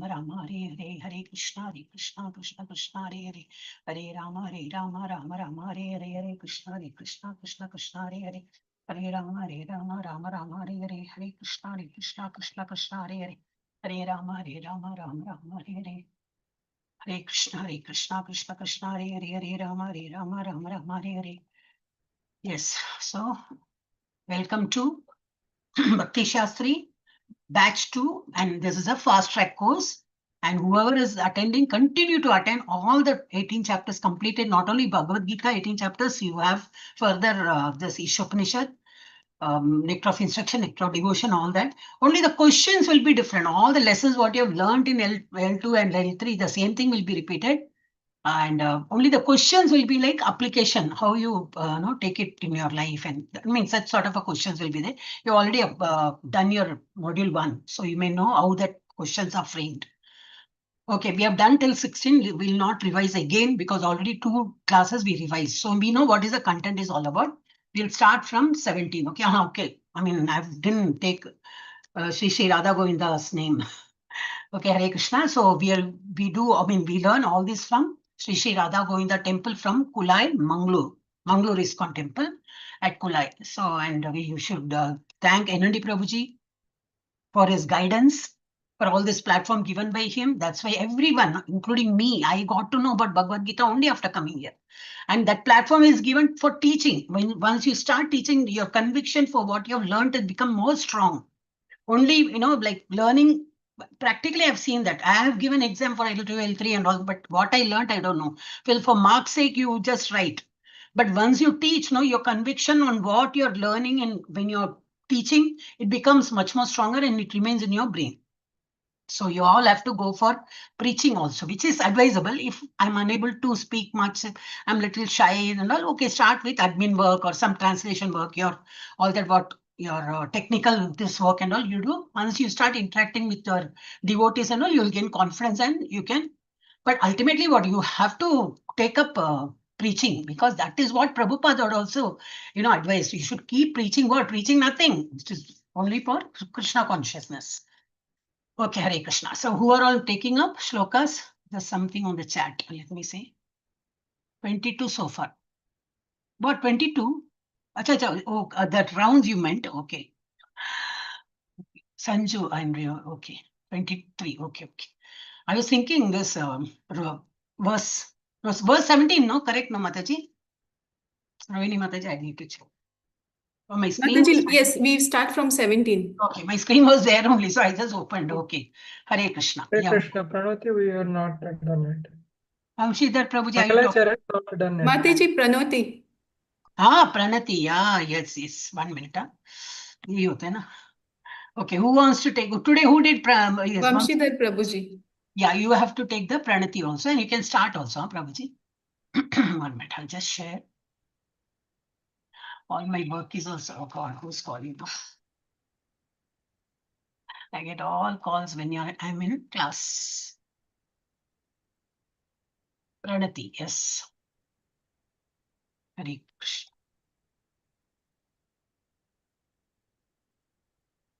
Rama Rama Hare Hare, Hare Krishna Krishna Krishna Hare Hare, Hare Rama Rama Rama Hare Hare, Hare Krishna Krishna Krishna Hare Hare, Hare Rama Rama Rama Hare Hare, Hare Krishna Krishna Hare Hare, Hare Rama Rama Hare Hare. Hare Krishna Krishna Hare Hare, Hare Rama Rama Hare Hare. Yes, so welcome to Bhakti Shastri batch 2, and this is a fast track course. And whoever is attending, continue to attend all the 18 chapters completed. Not only Bhagavad Gita 18 chapters, you have further this Ishopanishad, nectar of instruction, nectar of devotion, all that. Only the questions will be different. All the lessons what you have learned in L2 and L3, the same thing will be repeated. And only the questions will be like application, how you take it in your life. And I mean, such sort of a questions will be there. You already done your module 1, so you may know how that questions are framed. Okay, we have done till 16. We will not revise again because already 2 classes we revised. So we know what is the content is all about. We'll start from 17. Okay, okay. I mean, I didn't take Shri Radha Govinda's name. Okay, Hare Krishna. So we learn all this from Shri Radha Govinda temple from Kulai, Mangaluru. Mangaluru ISKCON temple at Kulai. So, and we should thank NND Prabhuji for his guidance, for all this platform given by him. That's why everyone, including me, I got to know about Bhagavad Gita only after coming here. And that platform is given for teaching. Once you start teaching, your conviction for what you have learned has become more strong. Only, like learning, practically I've seen that. I have given exam for L2, L3 and all, but what I learned, I don't know. Well, for mark's sake, you just write. But once you teach, your conviction on what you're learning and when you're teaching, it becomes much more stronger and it remains in your brain. So you all have to go for preaching also, which is advisable. If I'm unable to speak much, I'm a little shy and all, okay, start with admin work or some translation work, all that what your technical this work and all you do. Once you start interacting with your devotees and all, you'll gain confidence and you can. But ultimately, what you have to take up preaching, because that is what Prabhupada would also, advised. You should keep preaching what? Preaching nothing. It is only for Krishna consciousness. Okay, Hare Krishna. So who are all taking up shlokas? There's something on the chat. Let me see. 22 so far. What, 22? Acha, oh, that rounds you meant. Okay. Sanju, I'm okay. 23. Okay. I was thinking this verse 17, no? Correct, no, Mataji? Ravini Mataji, I need to check. Oh, my screen. Mataji, yes, we start from 17. Okay, my screen was there only, so I just opened. Okay. Hare Krishna. Hare Krishna, Pranoti, we are not done yet. Shridhar Prabhuji, not done yet. Mataji, Pranoti. Pranati, yes. 1 minute. Okay, who wants to take today? Who did yes, Vamshidhar Prabhuji. Yeah, you have to take the Pranati also, and you can start also, Prabhuji. 1 minute, I'll just share. All my work is also, oh God, who's calling? I get all calls when I'm in class. Pranati, yes. Hare Krishna.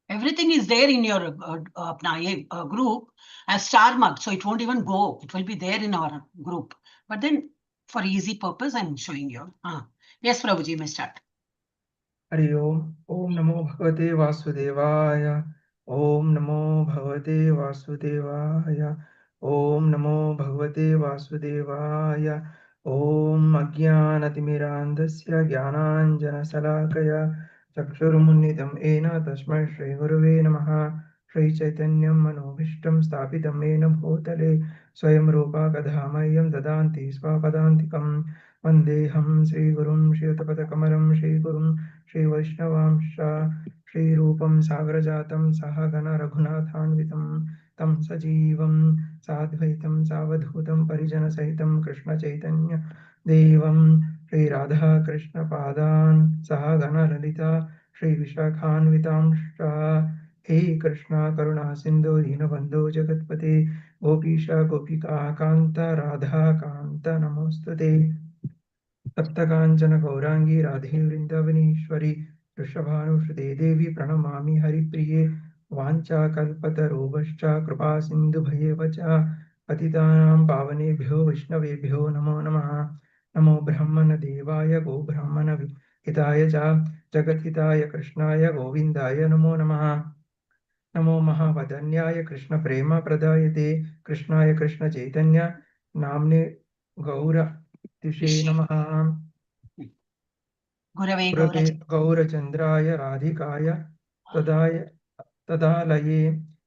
Everything is there in your group as star mark, so it won't even go. It will be there in our group. But then, for easy purpose, I'm showing you. Yes, Prabhuji, you may start. Hari Om. Om Namo Bhagavate Vasudevaya. Om Namo Bhagavate Vasudevaya. Om Namo Bhagavate Vasudevaya. Om Ajnanatimirandasya Jnananjana Salakaya Chakshurmunnitam Ena Tasmai Shri Gurave Namaha. Shri Chaitanyam Manobhishtam Stapitam Ena Bhutale Swayam Rupa Kadhamayam Dadanti Svapadantikam Vandeham Sri Gurum Shri Utapatakamaram Shri Gurum Shri Vaishnavamsha Shri Rupam Sagrajatam Sahagana Raghunathanvitam Tam Sajivam Sadvaitam Savadhutam Parijana Sahitam Krishna Chaitanya Devam Shri Radha Krishna Padan Sahagana Lalita Shri Vishakhanvitamsha He Krishna Karuna Sindhu Dinabandhu Jagatpate Gopisha Gopika Kanta Radha Kanta Namostute Taptakanchana Gaurangi Radhe Vrindavaneshwari Rishabhanushade Devi Pranamami Haripriye वाञ्छाकल्पतरुभ्यश्च कृपासिन्धुभ्येव च पतितानां पावनेभ्यो वैष्णवेभ्यो नमो नमः। नमो ब्रह्मणदेवाय गोब्राह्मणहिताय च जगद्हिताय कृष्णाय गोविन्दाय नमो नमः। नमो महावदन्याय कृष्णप्रेमप्रदायते कृष्णाय कृष्णचैतन्य नाम्ने गौरतिषे नमः। Gurave गुरवे गौरचन्द्राय राधिकाय तदालये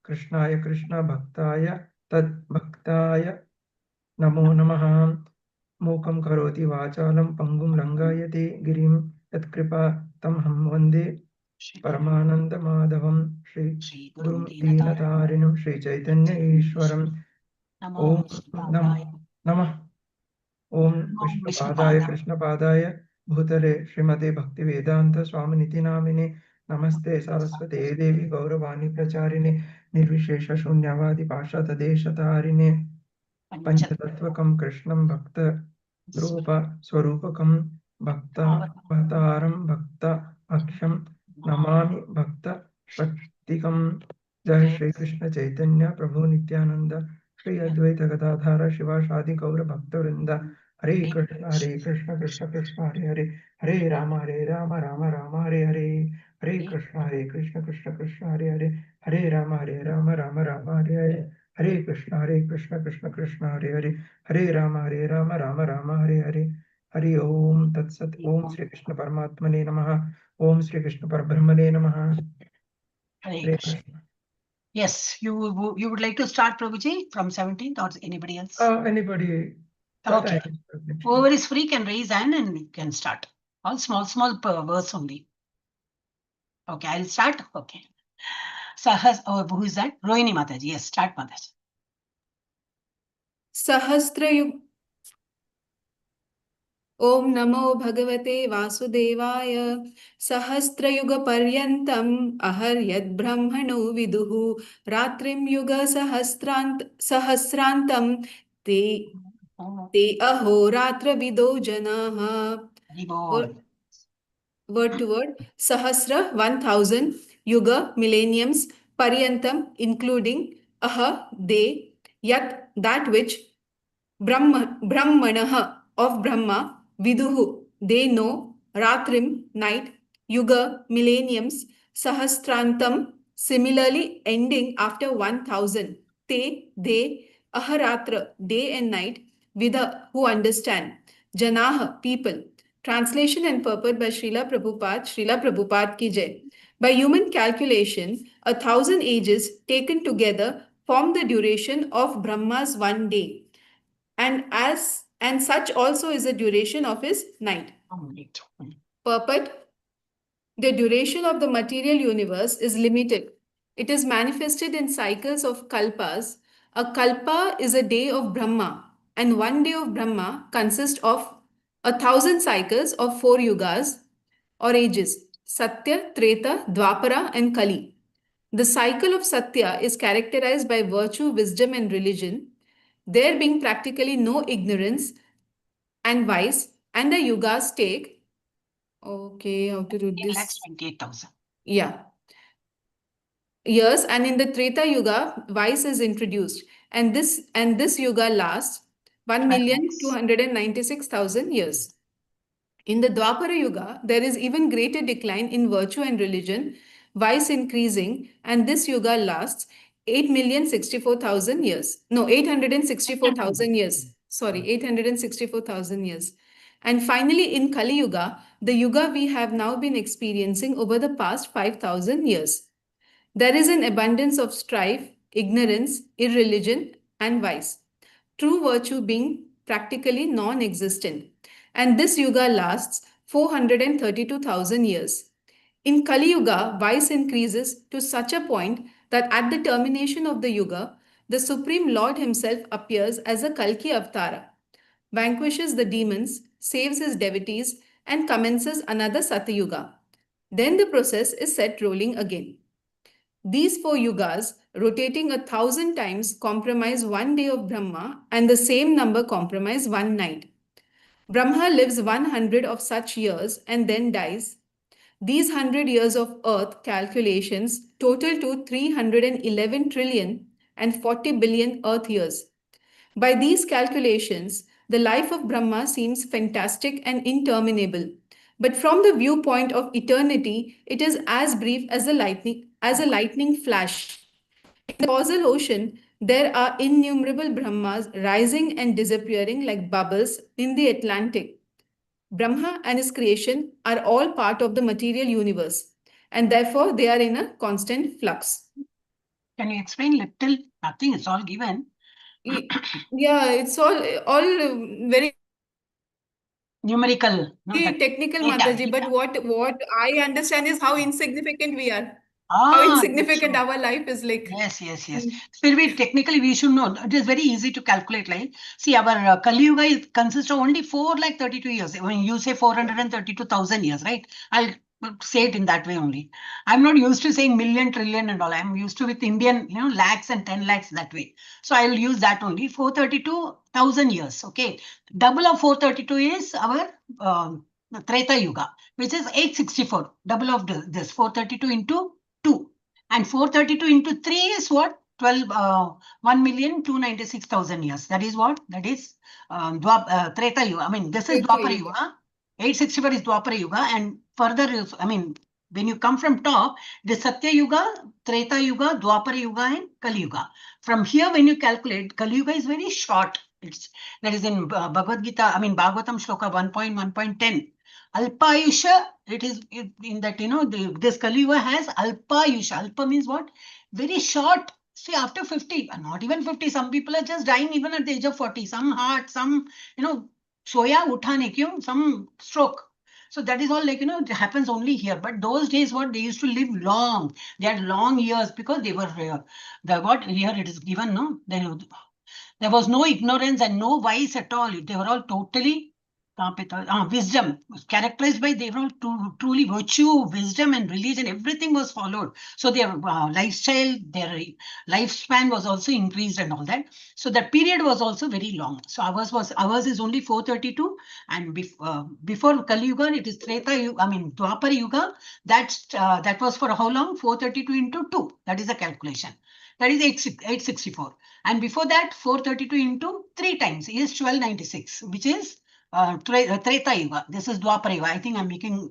कृष्णाय कृष्णभक्ताय तद्भक्ताय नमो नमः। मूकं करोति वाचालं पङ्गुं लङ्घयते गिरिं यत्कृपातमहं वन्दे परमानन्दमाधवं श्रीगुरुं दीनतारिणं श्रीचैतन्य ईश्वरं। Namo ॐ Vishnupadaya. नमः ॐ Namo विष्णुपादाय Vishnupadaya. कृष्णपादाय भूतले श्रीमते भक्तिवेदान्त स्वामिनिति नामिने नमस्ते सरस्वते देवी गौरवाणी प्रचारिणे निर्विशेष शून्यवादी पाशातदेशतारिणे पंचतत्वकं कृष्णं भक्त रूप स्वरूपकं भक्तावतारं भक्त भक्ष्यं नमामि भक्त शक्तिकं। जय श्री कृष्ण चैतन्य प्रभु नित्यानंद श्री अद्वैत गदाधर शिवासादि गौर भक्तवृंद। हरे कृष्ण कृष्ण कृष्ण हरे हरे हरे राम राम राम हरे हरे। हरे कृष्ण कृष्ण हरे हरे राम राम हरे हरे। हरे कृष्ण कृष्ण हरे हरे राम राम हरे हरे। हरि ओम तत्सत। ओम श्री कृष्ण परमात्मने नमः। ओम श्री कृष्ण परब्रह्मणे नमः। Hare Hare Krishna. Krishna. Yes, you would like to start, Prabhuji, from 17th or anybody else? Anybody? Okay. Whoever is free can raise hand and we can start. All small verse only. Okay, I'll start. Okay. Who is that? Rohini Mataji. Yes, start, Mataji. सहस्रयुग ॐ नमो भगवते वासुदेवाय सहस्रयुगपर्यन्तम् अहर्यद्ब्रह्मणो विदुः रात्रिं सहस्रान्तं ते ते अहोरात्रविदो जनाः। Word to word, Sahasra 1000, Yuga millenniums, Paryantam including Aha they, Yat that which, Brahmanaha of Brahma, Viduhu they know, Ratrim night, Yuga millenniums, Sahasrantam similarly ending after 1000, Te they, Aharatra day and night, Vida who understand, Janaha people. Translation and purport by Srila Prabhupada. Srila Prabhupada ki jai. By human calculation, 1000 ages taken together form the duration of Brahma's one day, and such also is the duration of his night. Purport: the duration of the material universe is limited. It is manifested in cycles of kalpas. A kalpa is a day of Brahma, and one day of Brahma consists of 1000 cycles of 4 yugas or ages: Satya, Treta, Dwapara, and Kali. The cycle of Satya is characterized by virtue, wisdom, and religion, there being practically no ignorance and vice, and the yugas take. Okay, how to read this? 28,000. Yeah. Years, and in the Treta Yuga, vice is introduced, and this yuga lasts 1,296,000 years. In the Dwapara Yuga, there is even greater decline in virtue and religion, vice increasing, and this yuga lasts 8,064,000 years. No, 864,000 years. Sorry, 864,000 years. And finally, in Kali Yuga, the yuga we have now been experiencing over the past 5,000 years. There is an abundance of strife, ignorance, irreligion, and vice, true virtue being practically non existent. And this yuga lasts 432,000 years. In Kali Yuga, vice increases to such a point that at the termination of the yuga, the Supreme Lord Himself appears as a Kalki Avatara, vanquishes the demons, saves his devotees, and commences another Satyuga. Then the process is set rolling again. These 4 yugas, rotating 1,000 times, comprise one day of Brahma, and the same number comprise one night. Brahma lives 100 of such years and then dies. These 100 years of Earth calculations total to 311 trillion and 40 billion Earth years. By these calculations, the life of Brahma seems fantastic and interminable. But from the viewpoint of eternity, it is as brief as a lightning flash. In the causal ocean, there are innumerable Brahmas rising and disappearing like bubbles in the Atlantic. Brahma and his creation are all part of the material universe, and therefore they are in a constant flux. Can you explain little? Nothing, it's all given. Yeah, it's all very Numerical, no, that technical, data, Mataji, but data. what I understand is how insignificant we are. How That's insignificant true. our life is like. Yes. Mm. Still, technically we should know. It is very easy to calculate. Like, see, our Kali Yuga consists of only 432 years. When you say 432,000 years, right? I'll say it in that way only. I'm not used to saying million, trillion, and all. I'm used to with Indian, lakhs and 10 lakhs that way. So I will use that only. 432,000 years. Okay, double of 432 is our Treta Yuga, which is 864. Double of this 432 into 2. And 432 into 3 is what? 1,296,000 years. That is what? That is Treta Yuga. I mean, this is Dwapara Yuga. 864 is Dwapara Yuga. And further, when you come from top, the Satya Yuga, Treta Yuga, Dwapara Yuga, and Kali Yuga. From here, when you calculate, Kali Yuga is very short. That is in Bhagavad Gita, Bhagavatam Shloka 1.1.10. Alpayusha, it is in that, this Kali Yuga has Alpayusha. Alpa means what? Very short. See, after 50, not even 50, some people are just dying even at the age of 40. Some heart, some, soya uthane kyun, some stroke. So that is all it happens only here. But those days, what they used to live long. They had long years because they were, what here it is given, no? There was no ignorance and no vice at all. They were all totally wisdom, characterized by they were all truly virtue, wisdom, and religion. Everything was followed. So their lifestyle, their lifespan was also increased and all that. So that period was also very long. So ours is only 432, and before Kali Yuga, it is Treta Yuga. Dwapara Yuga. That was for how long? 432 into 2. That is the calculation. That is 864. And before that, 432 into 3 times is 1296, which is Treta Yuga. This is Dwapara Yuga. I think I'm making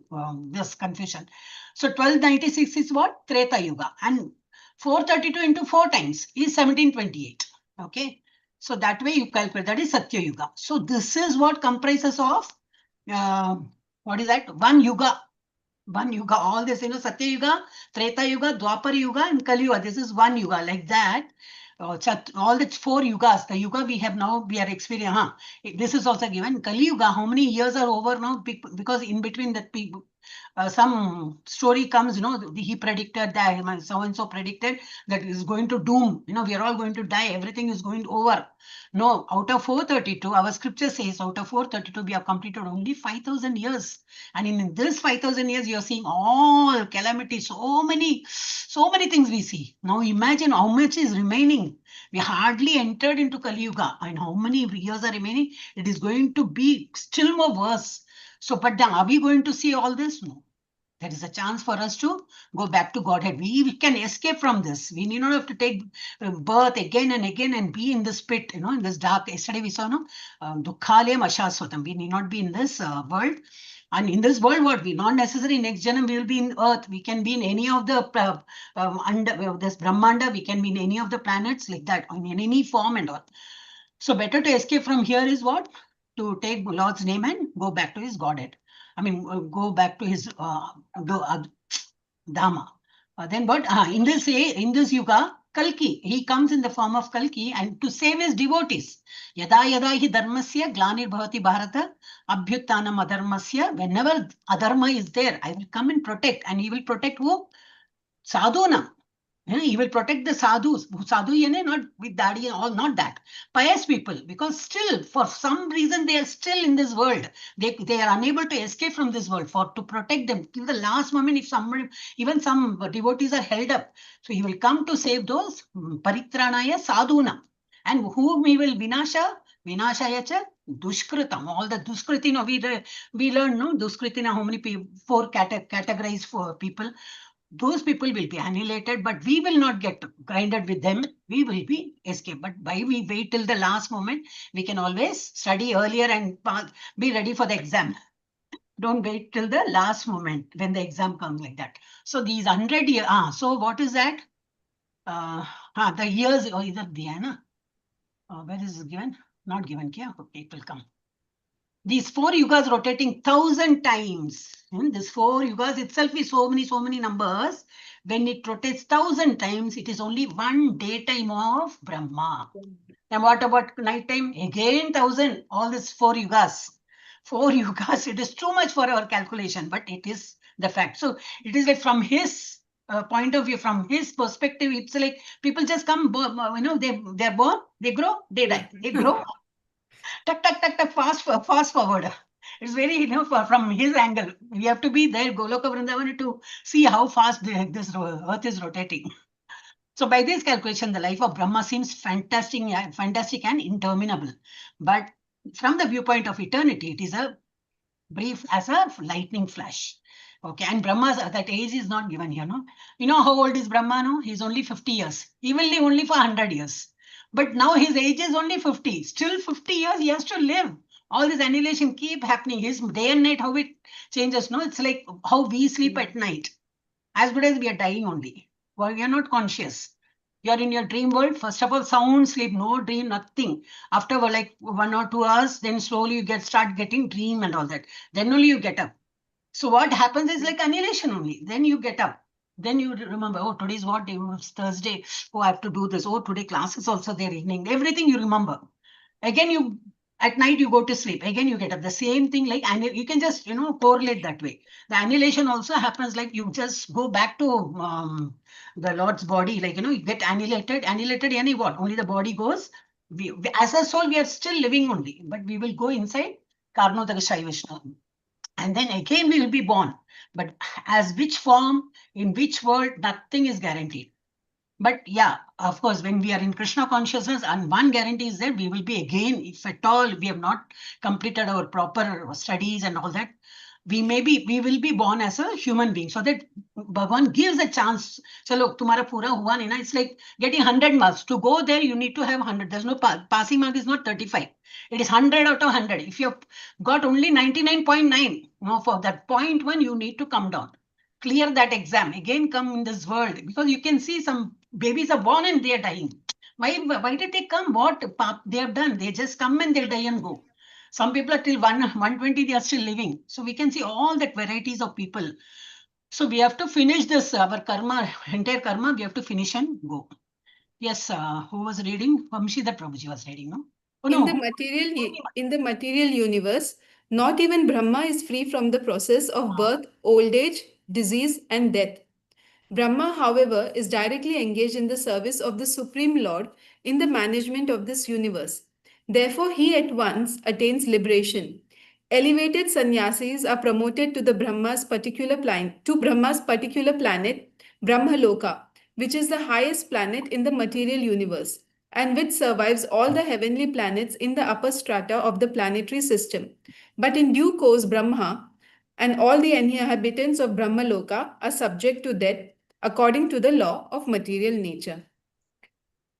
this confusion. So 1296 is what? Treta Yuga. And 432 into 4 times is 1728. Okay. So that way you calculate. That is Satya Yuga. So this is what comprises of, what is that? One Yuga. One Yuga. All this, Satya Yuga, Treta Yuga, Dwapara Yuga, and Kali Yuga. This is one Yuga. Like that. All the 4 yugas, the yuga we have now, we are experiencing. This is also given. Kali Yuga, how many years are over now? Because in between that, some story comes, he predicted that, so-and-so predicted that is going to doom. We are all going to die. Everything is going over. No, out of 432, our scripture says out of 432, we have completed only 5,000 years. And in this 5,000 years, you are seeing all calamities, so many things we see. Now imagine how much is remaining. We hardly entered into Kali Yuga, and how many years are remaining? It is going to be still more worse. So, but then are we going to see all this? No. There is a chance for us to go back to Godhead. We can escape from this. We need not have to take birth again and again and be in this pit, in this dark. Yesterday we saw, Dukkhalayam Ashaswatam. We need not be in this world. And in this world, what we not necessarily next janam we will be in Earth. We can be in any of the under this Brahmanda. We can be in any of the planets like that, in any form and all. So better to escape from here is what? To take Lord's name and go back to his Godhead. Go back to his Dhamma. Then what? In this Yuga, Kalki, he comes in the form of Kalki and to save his devotees. Yada yada hi dharmasya glanir bhavati bharata abhyuttanam adharmasya. Whenever adharma is there, I will come and protect. And he will protect who? Sadhuna. He will protect the sadhus. Sadhu, not with daddy and all, not that. Pious people, because still, for some reason, they are still in this world. They are unable to escape from this world. To protect them till the last moment, if somebody, even some devotees are held up, so he will come to save those paritranaya sadhuna. And whom he will vinashaya cha Dushkritam, all the Duskriti, we learn, no, Duskritina, how many people, 4 categorized for people. Those people will be annihilated, but we will not get grinded with them. We will be escaped. But why we wait till the last moment? We can always study earlier and be ready for the exam. Don't wait till the last moment when the exam comes like that. So these 100 years, so what is that? The years, or either Diana. Where is it given? Not given. Okay, it will come. These 4 yugas rotating 1,000 times. This 4 yugas itself is so many numbers. When it rotates 1,000 times, it is only 1 daytime of Brahma. And what about night time? Again 1,000. All these 4 yugas. 4 yugas. It is too much for our calculation, but it is the fact. So it is like from his point of view, from his perspective, it's like people just come, they're born, they grow, they die, they grow. Tuck, fast forward. It's very, from his angle, we have to be there, Goloka Vrindavan, to see how fast this earth is rotating. So by this calculation, the life of Brahma seems fantastic and interminable. But from the viewpoint of eternity, it is a brief as a lightning flash. Okay, and Brahma's that age is not given here, no? You know how old is Brahma, no? He's only 50 years. He will live only for 100 years. But now his age is only 50. Still 50 years he has to live. All this annihilation keep happening. His day and night, how it changes, no? It's like how we sleep at night. As good as we are dying only. Well, we are not conscious. You're in your dream world. First of all, sound sleep, no dream, nothing. After like 1 or 2 hours, then slowly you start getting dream and all that. Then only you get up. So what happens is like annihilation only. Then you get up. Then you remember, oh, today's what day? It's Thursday. Oh, I have to do this. Oh, today class is also there evening. Everything you remember. Again, at night you go to sleep. Again, you get up. The same thing, like you can just, correlate that way. The annihilation also happens like you just go back to the Lord's body. Like, you get annihilated. Annihilated, any what? Only the body goes. As a soul, we are still living only. But we will go inside Karnodaka Vishnu. And then again we will be born. But as which form, in which world, nothing is guaranteed. But yeah, of course, when we are in Krishna consciousness, and one guarantee is that we will be again, if at all we have not completed our proper studies and all that, we will be born as a human being. So that Bhagavan gives a chance. So look, tumhara pura hua nahi na. It's like getting 100 marks. To go there, you need to have 100. There's no passing mark is not 35. It is 100 out of 100. If you've got only 99.9, for that 0.1, you need to come down. Clear that exam. Again, come in this world. Because you can see some babies are born and they are dying. Why did they come? What they have done? They just come and they'll die and go. Some people are till 120, they are still living. So we can see all that varieties of people. So we have to finish this, our karma, entire karma, we have to finish and go. Yes, who was reading? Vamshidhar Prabhuji was reading, no? Oh, no. In the material universe, not even Brahma is free from the process of birth, old age, disease, and death. Brahma, however, is directly engaged in the service of the Supreme Lord in the management of this universe. Therefore, he at once attains liberation. Elevated sannyasis are promoted to Brahma's particular planet, Brahmaloka, which is the highest planet in the material universe, and which survives all the heavenly planets in the upper strata of the planetary system. But in due course, Brahma and all the inhabitants of Brahmaloka are subject to death according to the law of material nature.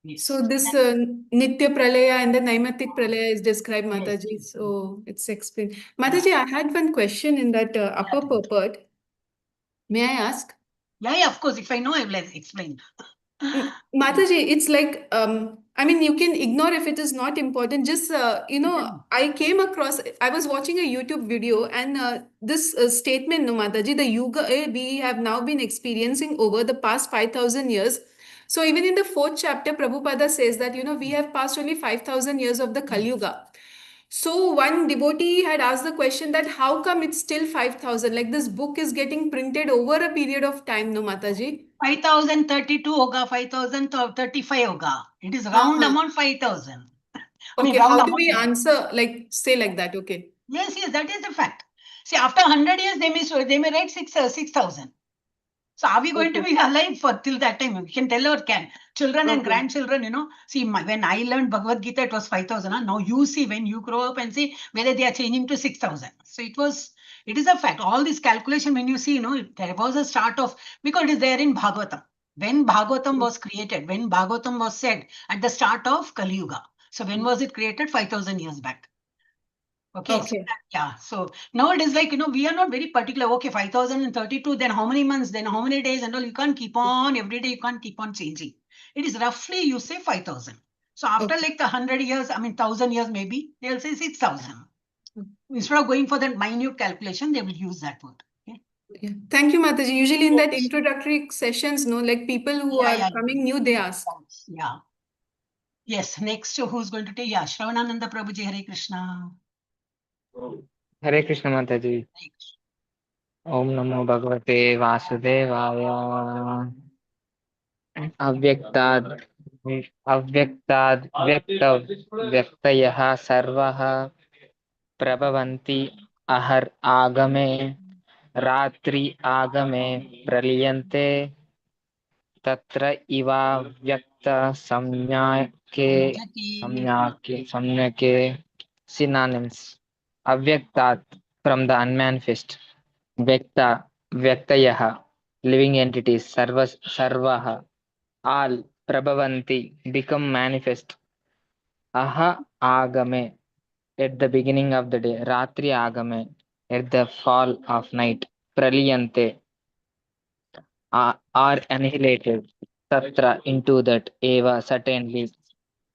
Yes. So this Nitya Pralaya and the Naimatik Pralaya is described, Mataji. Yes. So it's explained. Mataji, I had one question in that upper purport. May I ask? Yeah, of course. If I know, I will explain. Mataji, it's like, I mean, you can ignore if it is not important. Just, I came across, I was watching a YouTube video and this statement, no, Mataji, the Yuga we have now been experiencing over the past 5,000 years. So even in the 4th chapter, Prabhupada says that, we have passed only 5,000 years of the Kali Yuga. So one devotee had asked the question that how come it's still 5,000? Like this book is getting printed over a period of time, no, Mataji? 5,032 hoga, 5,035 hoga. It is round amount 5,000. Okay, how do we answer, say like that? Okay. Yes, that is the fact. See, after 100 years, they may write 6,000. So are we going to be alive for till that time? We can tell or can. Children and grandchildren, see, when I learned Bhagavad Gita, it was 5,000. Now you see, when you grow up and see whether they are changing to 6,000. So it is a fact. All this calculation, when you see, there was a start of, because it is there in Bhagavatam. When Bhagavatam was created, when Bhagavatam was said at the start of Kali Yuga. So when was it created? 5,000 years back. Okay. So now it is like, we are not very particular. Okay, 5,032, then how many months, then how many days and all. You can't keep on, every day you can't keep on changing. It is roughly, you say 5,000. So after like the 100 years, 1,000 years maybe, they'll say 6,000. Instead of going for that minute calculation, they will use that word. Okay? Yeah. Thank you, Mataji. Usually in that introductory sessions, like people who are coming new, they ask. Yeah. Yes, next who's going to take? Yeah, Shravanananda Prabhuji, Hare Krishna. Hare Krishna Mataji. Om Namo Bhagavate Vasudevaya. Avyaktat Vyaktayah Sarvaha Prabhavanti Ahar Agame Ratri Agame Praliyante Tatra Iva Vyakta Samyake synonyms. Avyaktat, from the unmanifest. Vyaktayaha, living entities. Sarvaha, all. Prabhavanti, become manifest. Aha agame, at the beginning of the day. Ratri agame, at the fall of night. Praliyante, are annihilated. Tatra, into that. Eva, certainly.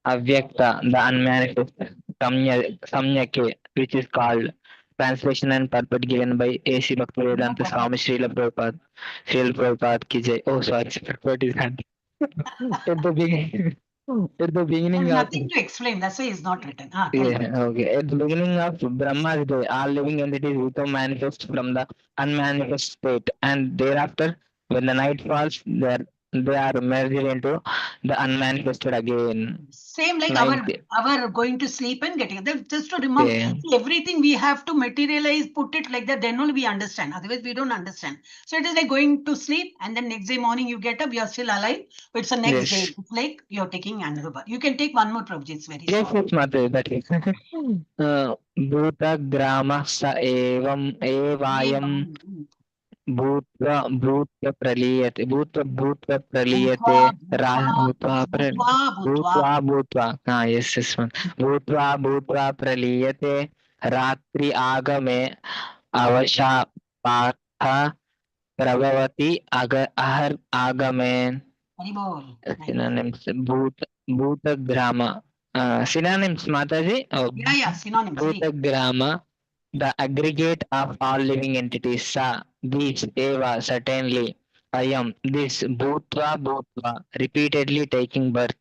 Avyakta, the unmanifest. Samyake, which is called. Translation and purport given by A.C. Bhaktivedanta Swami Srila Prabhupada. Srila Prabhupada ki jai. Oh, sorry, purport is hand. At the beginning. At the beginning There's of nothing to explain. That's why it's not written. okay. At the beginning of Brahma's day, all living entities become manifest from the unmanifest state, and thereafter, when the night falls, they are merged into the unmanifested again. Same like our going to sleep and getting just to remember. See, everything we have to materialize, put it like that, then only we understand. Otherwise, we don't understand. So it is like going to sleep, and then next day morning you get up, you are still alive. But it's the next day. It's like you're taking another birth. You can take one more Prabhuji. It's very yes, Mother, that is. Bhuta grama sa evayam भूत्वा प्रलीयते भूत्वा प्रलीयते रात्रि आगमे अवशा पार्थ प्रभवति अहर आगमे synonyms bhutagrama synonyms Mataji. Synonyms. Bhutagrama, the aggregate of all living entities. Sa, these. Eva, certainly. Ayam, this. Bhutva, repeatedly taking birth.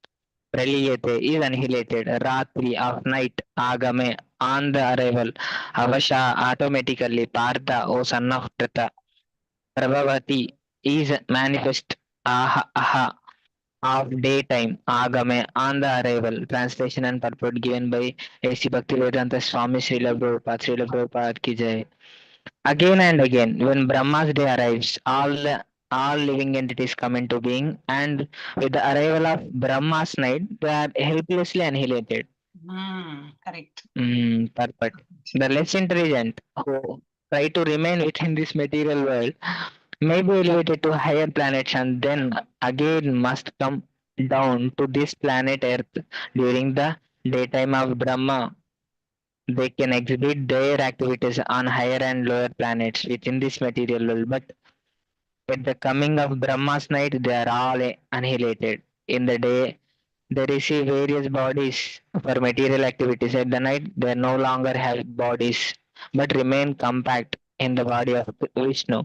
Praliyate, is annihilated. Ratri, of night. Agame, on the arrival. Avasha, automatically. Partha, O son of Pratha. Prabhavati, is manifest. Aha, of daytime. Agame, on the arrival. Translation and purport given by A.C. Bhaktivedanta Swami Srila Prabhupada ki jai. Again and again, when Brahma's day arrives, all living entities come into being, and with the arrival of Brahma's night, they are helplessly annihilated. Correct. Perfect. The less intelligent who try to remain within this material world may be elevated to higher planets and then again must come down to this planet Earth during the daytime of Brahma. They can exhibit their activities on higher and lower planets within this material world, but with the coming of Brahma's night, they are all annihilated. In the day, they receive various bodies for material activities. At the night, they no longer have bodies, but remain compact in the body of Vishnu.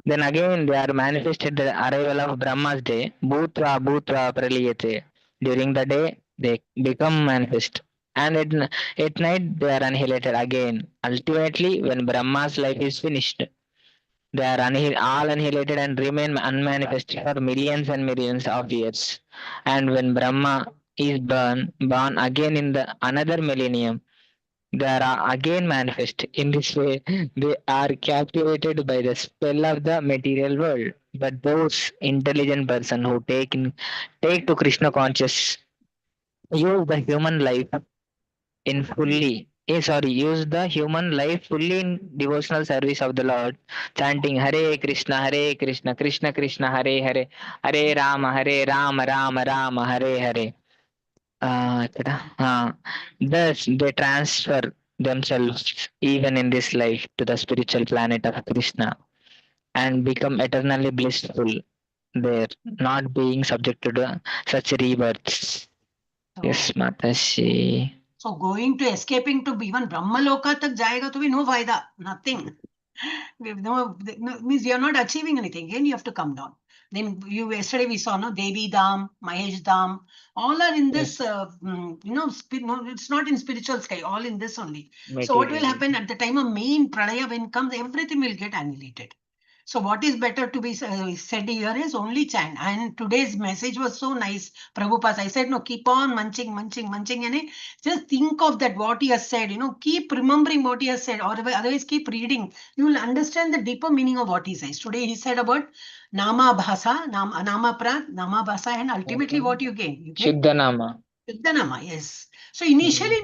Then again, they are manifested the arrival of Brahma's day. Bhutva praliyate. During the day, they become manifest. And at night, they are annihilated again. Ultimately, when Brahma's life is finished, they are all annihilated and remain unmanifest for millions and millions of years. And when Brahma is born again in the another millennium, they are again manifest. In this way, they are captivated by the spell of the material world. But those intelligent person who take to Krishna conscious use the human life in fully use the human life fully in devotional service of the Lord, chanting Hare Krishna, Krishna Krishna, Hare Hare, Hare Rama, Rama Rama, Hare Hare. Thus, they transfer themselves even in this life to the spiritual planet of Krishna and become eternally blissful there, not being subjected to such rebirths. Yes, Mataji. So going to escaping to even Brahmaloka tak jayega to be no faida, nothing. No, means you are not achieving anything. Again, you have to come down. Then yesterday we saw no Devi Dham, Mahesh Dham, all are in this. No, it's not in spiritual sky. All in this only. So what will happen at the time of main pralaya when comes, everything will get annihilated. So what is better to be said here is only chant. And today's message was so nice, Prabhupada. I said, no, keep on munching, and just think of that, what he has said, keep remembering what he has said, or otherwise keep reading. You will understand the deeper meaning of what he says. Today he said about Nama Bhasa, Nama Prat, Nama Bhasa, and ultimately what you gain? You get Shuddhanama. Shuddhanama, yes. So initially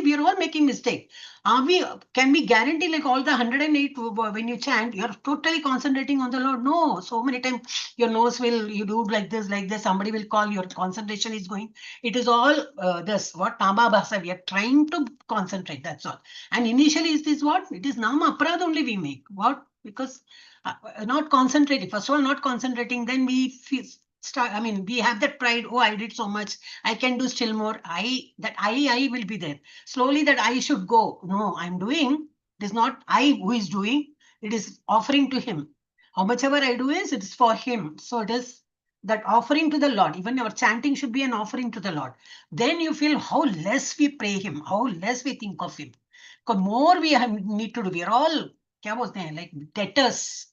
we are all making mistake. Can we guarantee like all the 108 when you chant, you're totally concentrating on the Lord? No, so many times your nose you do like this, somebody will call, your concentration is going. It is all what Nama Bhasa, we are trying to concentrate, that's all. And initially is this what? It is Nama Aprad only we make. What? Because not concentrating. First of all, not concentrating, then we we have that pride. Oh, I did so much. I can do still more. I will be there. Slowly that I should go. No, I'm doing. It is not I who is doing. It is offering to him. How much ever I do is, it is for him. So it is that offering to the Lord. Even our chanting should be an offering to the Lord. Then you feel how less we pray him, how less we think of him. Because more we need to do. We are all like debtors.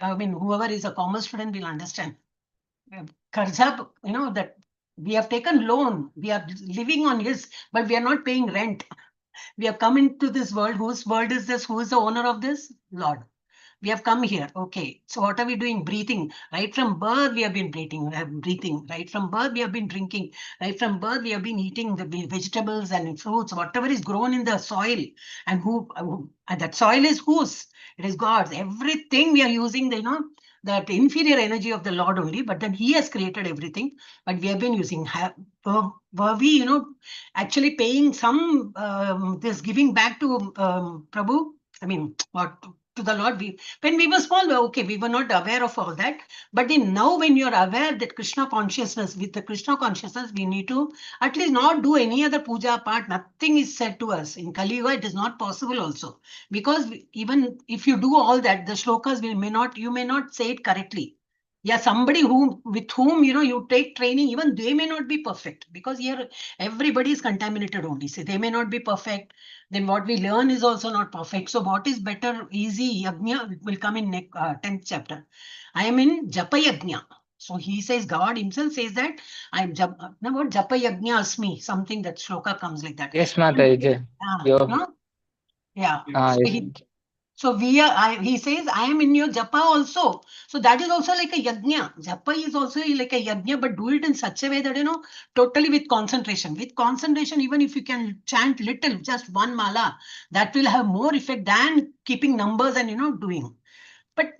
I mean, whoever is a commerce student will understand. Karza, that we have taken loan, we are living on his, but we are not paying rent. We have come into this world. Whose world is this? Who is the owner of this? Lord. We have come here. Okay. So what are we doing? Breathing. Right from birth, we have been breathing. Right from birth, we have been drinking. Right from birth, we have been eating the vegetables and fruits, whatever is grown in the soil. And and that soil is whose? It is God's. Everything we are using, that inferior energy of the Lord only, but then he has created everything. But we have been using. Were we, actually paying some, this giving back to Prabhu? I mean, what? To the Lord. When we were small, okay, we were not aware of all that. But then now when you're aware that Krishna consciousness, with the Krishna consciousness, we need to at least not do any other puja part. Nothing is said to us. In Kali Yuga, it is not possible also. Because even if you do all that, the shlokas you may not say it correctly. Yeah, somebody with whom you take training, even they may not be perfect, because here everybody is contaminated only. So they may not be perfect. Then what we learn is also not perfect. So what is better, easy, yajna, will come in 10th chapter. I am in Japa Yajna. So he says, God himself says that I am Japa Yajna Asmi, something that shloka comes like that. Yes, Mataji. Yeah. Yes. So he says, I am in your japa also. So that is also like a yajna. Japa is also like a yajna, but do it in such a way that, totally with concentration. With concentration, even if you can chant little, just one mala, that will have more effect than keeping numbers and, doing. But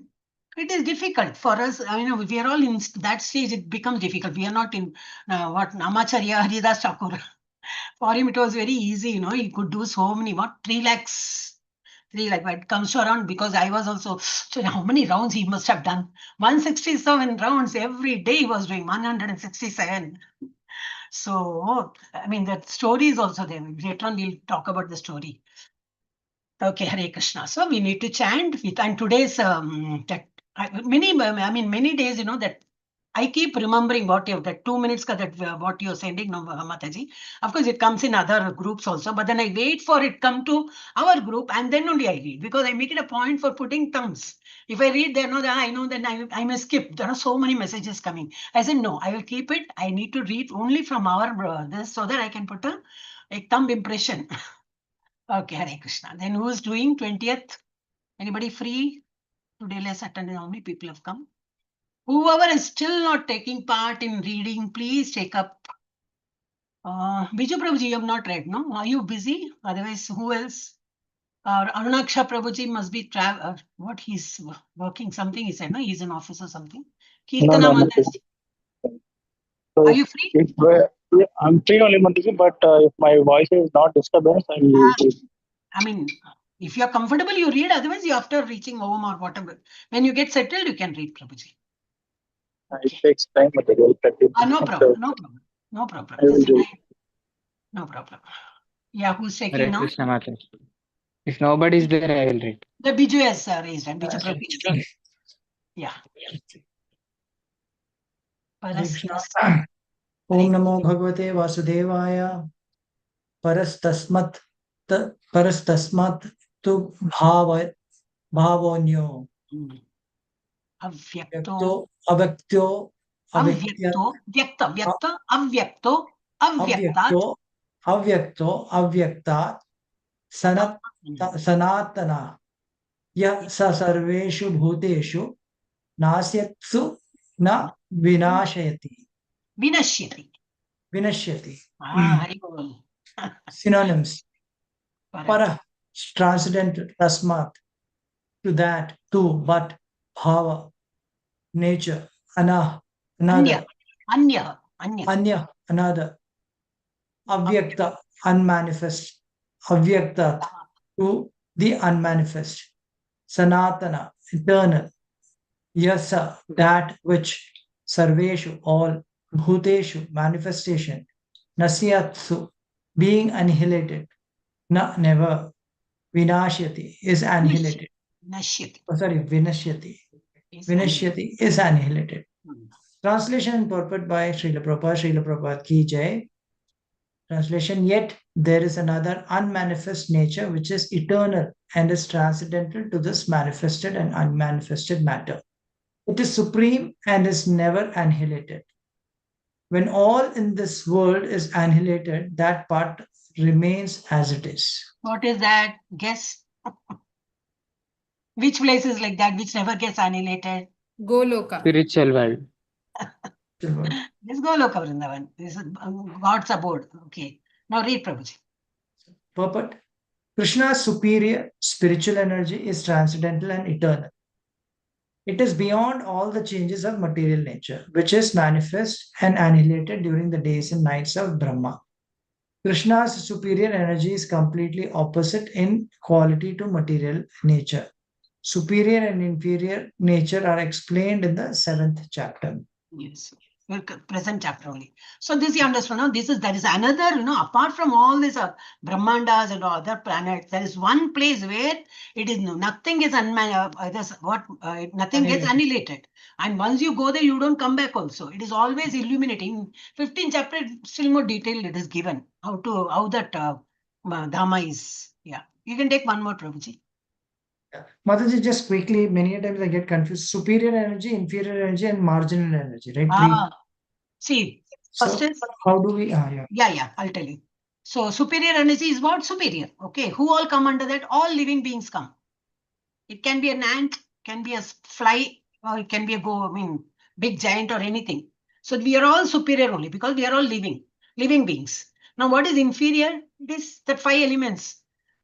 it is difficult for us. We are all in that stage, it becomes difficult. We are not in Namacharya Haridas Thakur. For him, it was very easy, he could do so many, 3 lakhs. 3 lakh, but it comes to around, because I was also, so how many rounds he must have done? 167 rounds every day he was doing, 167. So, that story is also there. Later on, we'll talk about the story. Okay, Hare Krishna. So we need to chant and today's, many days, that I keep remembering that 2 minutes what you're sending, no, Mataji. Of course, it comes in other groups also, but then I wait for it come to our group and then only I read, because I make it a point for putting thumbs. If I read there, I know that I may skip. There are so many messages coming. I said, no, I will keep it. I need to read only from our this, so that I can put a thumb impression. Okay, Hare Krishna. Then who is doing 20th? Anybody free? Today less attended, how many people have come? Whoever is still not taking part in reading, please take up. Biju Prabhuji, you have not read, no? Are you busy? Otherwise, who else? Arunaksha Prabhuji must be what he's working something. He said, no, he's in office or something. Kirtana Mataji, So are you free? if I'm free only, Mataji, but if my voice is not disturbance, I will read. I mean, if you're comfortable, you read. Otherwise, you after reaching home or whatever. When you get settled, you can read, Prabhuji. It takes time, Mataji. No problem. No problem. No problem. I will Just do it. no problem. Yeah, who's taking Hare now? Krishna Mataji. If nobody is there, I will read. The Biju has raised and Biju Prabhuji. Yeah. Hare Paras, Krishna. Om Namo Bhagavate Vasudevaya. Parastasmat tu bhavonyo. Avyakto. Avyakto. Avyakto. Vyakta. Avyakto. Avyaktat. Avyaktat. Sanatana. Ya sa sarveshu bhuteshu nasyatsu na vinashayati. Vinashyati. Hari Bol. Synonyms. Para, transcendental, tasmat, to that, to, but, bhava, nature, another, anya, another, avyakta, unmanifest, avyakta, to the unmanifest, sanatana, eternal, yasa, that which, sarveshu, all, bhuteshu, manifestation, nasyatsu, being annihilated, na, never, vinashyati, is annihilated. Vinashyati. Vinashyati is annihilated. Translation and purport by Srila Prabhupada. Srila Prabhupada ki jai. Translation: yet there is another unmanifest nature which is eternal and is transcendental to this manifested and unmanifested matter. It is supreme and is never annihilated. When all in this world is annihilated, that part remains as it is. What is that? Guess. Which place is like that, which never gets annihilated? Goloka. Spiritual world. Let's go look Vrindavan. This is God's abode. Okay. Now read Prabhuji. Purport: Krishna's superior spiritual energy is transcendental and eternal. It is beyond all the changes of material nature, which is manifest and annihilated during the days and nights of Brahma. Krishna's superior energy is completely opposite in quality to material nature. Superior and inferior nature are explained in the 7th chapter. Yes. Present chapter only. So this you understand. No? There is another, apart from all these Brahmandas and other planets, there is one place where it is nothing is nothing gets annihilated. And once you go there, you don't come back also. It is always illuminating. 15th chapter, still more detailed it is given. How that Dhamma is. Yeah. You can take one more, Prabhuji. Mataji, just quickly, many times I get confused. Superior energy, inferior energy, and marginal energy, right? See, first is how do we? Yeah, I'll tell you. So superior energy is what? Superior. Okay, who all come under that? All living beings come. It can be an ant, can be a fly, or it can be a big giant or anything. So we are all superior only because we are all living beings. Now, what is inferior? It is the 5 elements.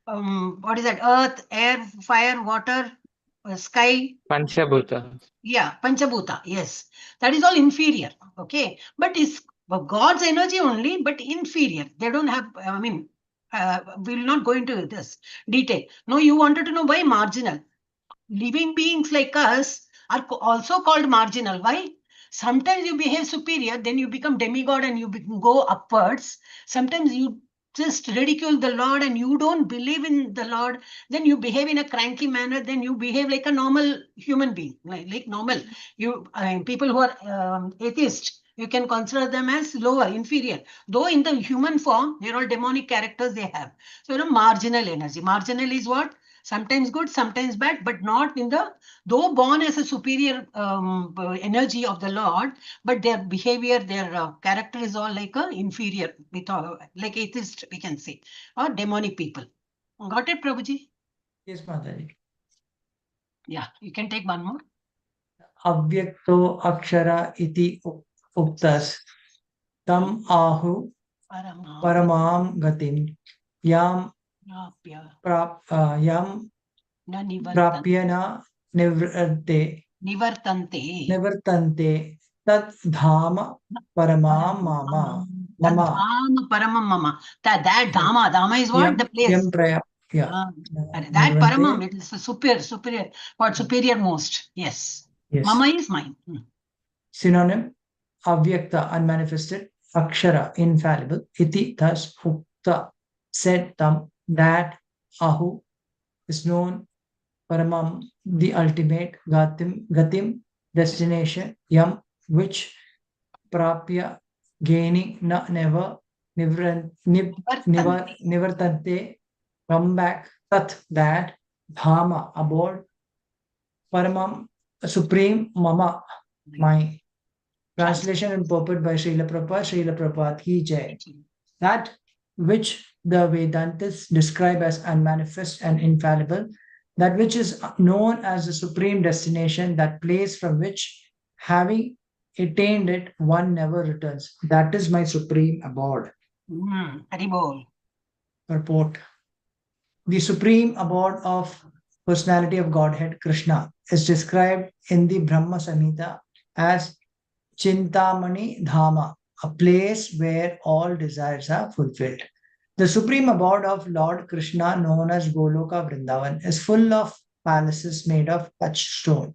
What is that? Earth, air, fire, water, sky. Panchabhuta. Yeah, Panchabhuta. Yes, that is all inferior. Okay, but is God's energy only, but inferior. They don't have. We will not go into this detail. No, you wanted to know why marginal. Living beings like us are also called marginal. Why? Sometimes you behave superior, then you become demigod and you go upwards. Sometimes you just ridicule the Lord and you don't believe in the Lord, then you behave in a cranky manner, then you behave like a normal human being, like normal. People who are atheist, you can consider them as lower, inferior. Though in the human form, they're all demonic characters they have. So, marginal energy. Marginal is what? Sometimes good, sometimes bad, but not in though born as a superior energy of the Lord, but their behavior, their character is all like a inferior, like atheist, we can say, or demonic people. Got it, Prabhuji? Yes, Mataji. Yeah, you can take one more. Avyakto akshara iti uktas tam ahu paramam gatim yam yam Na prapyana nivartante tat dhama paramam mama Dhama paramam mama. That Dhama is what? yam The place. yam praya That paramam, it is the superior, what superior most. Yes. Yes. Mama is mine. Synonym avyakta unmanifested, akshara infallible, iti thus ukta said tam that ahu is known, paramam the ultimate, gatim destination, yam which prapya gaining never nivartante come back, tat that dhama abode, paramam supreme, mama my. Translation and purport by Srila Prabhupada ki jai. That which the Vedantas describe as unmanifest and infallible, that which is known as the supreme destination, that place from which, having attained it, one never returns. That is my supreme abode. Haribol. Purport. The supreme abode of personality of Godhead, Krishna, is described in the Brahma Samhita as Chintamani Dhama, a place where all desires are fulfilled. The supreme abode of Lord Krishna, known as Goloka Vrindavan, is full of palaces made of touchstone.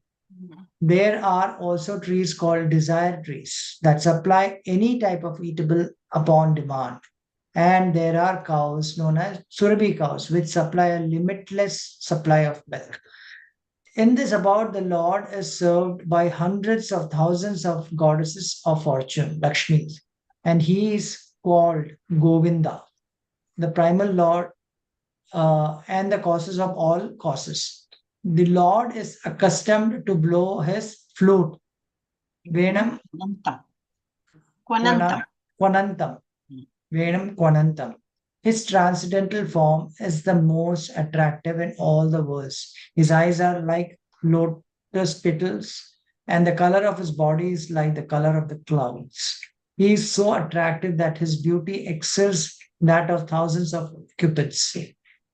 There are also trees called desire trees that supply any type of eatable upon demand. And there are cows known as Surabhi cows, which supply a limitless supply of milk. In this abode, the Lord is served by hundreds of thousands of goddesses of fortune, Lakshmis, and he is called Govinda, the primal Lord and the causes of all causes. The Lord is accustomed to blow his flute, Venam Kwanantam. Venam Kwanantam. His transcendental form is the most attractive in all the worlds. His eyes are like lotus petals, and the color of his body is like the color of the clouds. He is so attractive that his beauty excels that of thousands of cupids.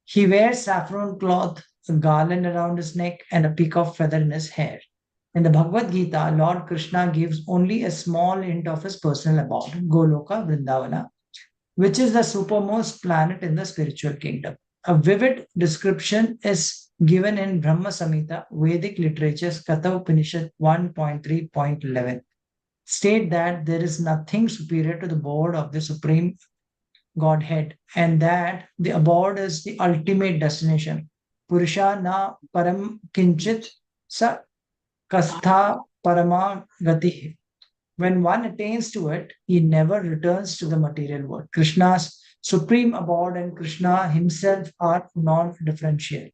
He wears saffron cloth, a garland around his neck, and a peacock feather in his hair. In the Bhagavad Gita, Lord Krishna gives only a small hint of his personal abode, Goloka Vrindavana, which is the supermost planet in the spiritual kingdom. A vivid description is given in Brahma Samhita, Vedic literature's Katha Upanishad 1.3.11. State that there is nothing superior to the abode of the Supreme Godhead, and that the abode is the ultimate destination. Purusha na param kinchit sa kastha parama gati. When one attains to it, he never returns to the material world. Krishna's supreme abode and Krishna himself are non-differential,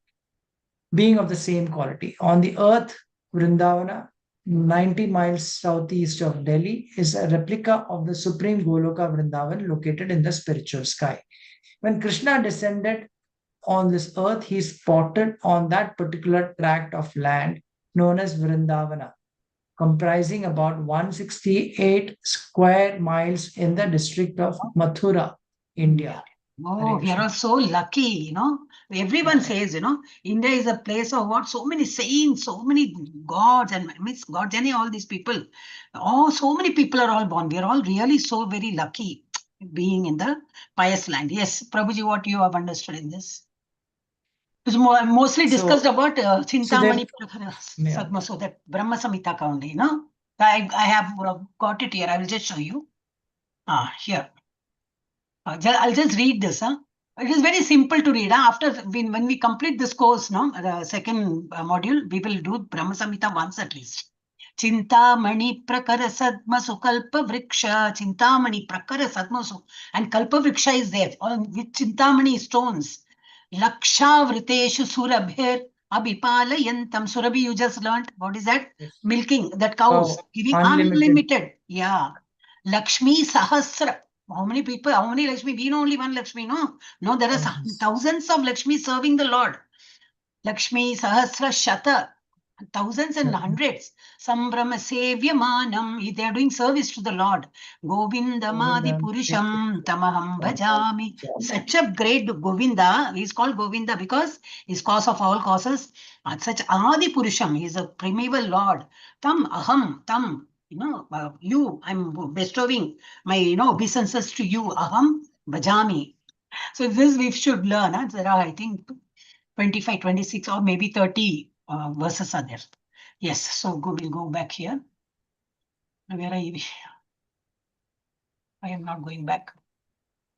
being of the same quality. On the earth, Vrindavana, 90 miles southeast of Delhi, is a replica of the supreme Goloka Vrindavan located in the spiritual sky. When Krishna descended on this earth, he spotted on that particular tract of land known as Vrindavana, comprising about 168 square miles in the district of Mathura, India. Oh, we are all so lucky, Everyone says, India is a place of what? So many saints, so many gods, and means gods, and all these people. Oh, so many people are all born. We are all really so very lucky being in the pious land. Yes, Prabhuji, what you have understood in this? It's mostly discussed about Chintamani Sadma, so that Brahma Samhita ka only, I have got it here. I will just show you. Here. I'll just read this. It is very simple to read. After when we complete this course, the second module, we will do Brahma Samhita once at least. Chintamani prakara sadmasu kalpa vriksha. Chintamani prakara sadmasu. And kalpa vriksha is there. With Chintamani stones. Laksha vriteshu surabhir abhipalayantam. Surabhi, you just learned. What is that? Yes. Milking. That cows. Giving unlimited. Yeah. Lakshmi sahasra. How many people, how many Lakshmi? We know only one Lakshmi, no? No, there are thousands of Lakshmi serving the Lord. Lakshmi Sahasra Shata, thousands and hundreds. Sambrama Sevyamanam, they are doing service to the Lord. Govinda Madi Purusham Tamaham Bhajami. Such a great Govinda. He is called Govinda because he is cause of all causes. And such Adi Purusham, he is a primeval Lord. Tam Aham, Tam, you, I'm bestowing my, obeisances to you. Aham Bhajami. So this we should learn. Huh? There are, I think, 25, 26, or maybe 30 verses are there. Yes, so we'll go back here. Where I am not going back.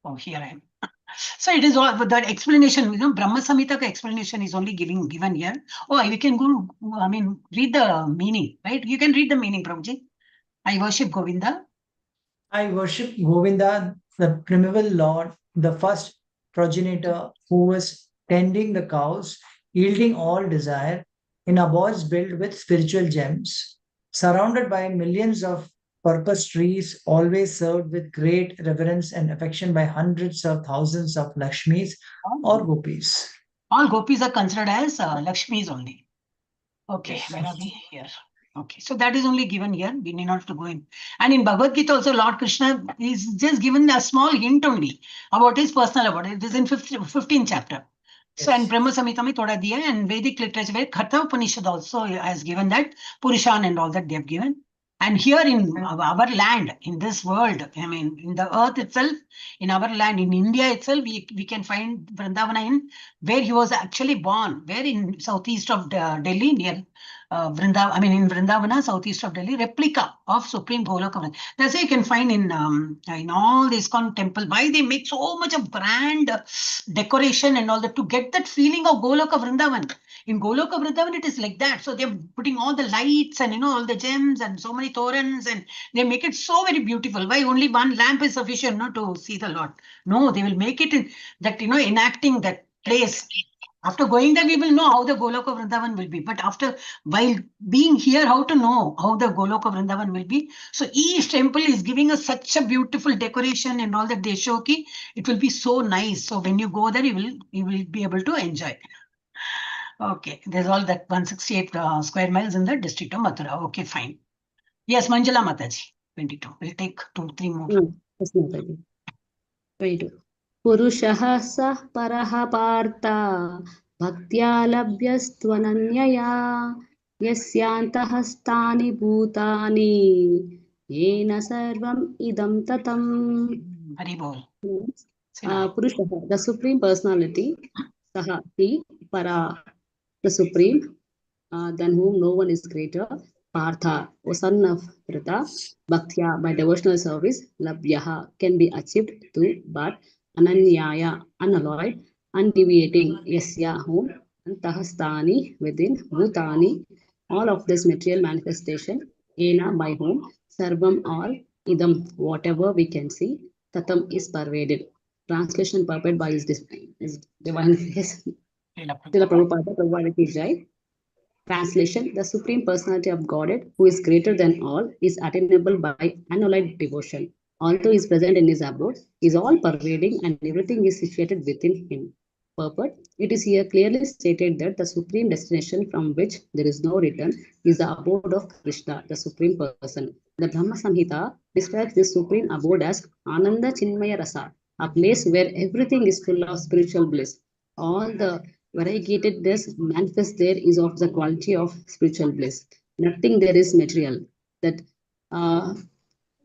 Oh, here I am. So it is all that explanation, Brahma Samhita explanation is only given here. Oh, we can go, read the meaning, right? You can read the meaning, Prabhuji. I worship Govinda. I worship Govinda, the primeval Lord, the first progenitor who was tending the cows, yielding all desire, in abodes built with spiritual gems, surrounded by millions of purpose trees, always served with great reverence and affection by hundreds of thousands of Lakshmis or Gopis. All Gopis are considered as Lakshmis only. Okay, Yes. where are we? Here. Okay, so that is only given here. We need not have to go in. And in Bhagavad Gita also, Lord Krishna is just given a small hint only about his personal about it. It is in 15th chapter. So, and Brahma Samhita mein thoda diya, and Vedic literature, Khatha Upanishad also has given that, Purushan and all that they have given. And here in our land, in this world, in the earth itself, in our land, in India itself, we can find Vrindavana where he was actually born, where in southeast of Delhi, near in Vrindavana, southeast of Delhi, replica of Supreme Goloka. That's why you can find in all the ISKCON temple, why they make so much of grand decoration and all that to get that feeling of Goloka Vrindavan. In Goloka Vrindavan, it is like that. So they're putting all the lights and all the gems and so many torrents, and they make it so very beautiful. Why only one lamp is sufficient not to see the Lord? No, they will make it in that, enacting that place. After going there, we will know how the Goloka Vrindavan will be. But while being here, how to know how the Goloka Vrindavan will be? So each temple is giving us such a beautiful decoration and all that they show ki it will be so nice. So when you go there, you will be able to enjoy. Okay, there's all that 168 square miles in the district of Mathura. Okay, fine. Yes, Manjula Mataji, 22. We'll take 2-3 more. Yes, Mataji. 22. Purushah sah parah partha bhaktya labhyastvanyaya yasyantah stani bhutani yena sarvam idam tatam. Hari bol. Purushah, the Supreme Personality, Saha, he, Para, the Supreme, than whom no one is greater, Partha, O son of Pratha, Bhaktya, by devotional service, Labhyaha, can be achieved too, but Ananyaya, unalloyed, undeviating, Yasya, whom, Antahastani, within, Bhutani, all of this material manifestation, Ena, by whom, Sarvam, all, Idam, whatever we can see, Tatam is pervaded. Translation purport by his divine face. Srila Prabhupada, Prabhupada ki jai. Translation: the Supreme Personality of Godhead, who is greater than all, is attainable by unalloyed devotion. Although he is present in his abode, he is all pervading and everything is situated within him. Purport: it is here clearly stated that the supreme destination from which there is no return is the abode of Krishna, the Supreme Person. The Brahma Samhita describes this supreme abode as Ananda Chinmaya Rasa, a place where everything is full of spiritual bliss. All the variegatedness manifest there is of the quality of spiritual bliss. Nothing there is material. That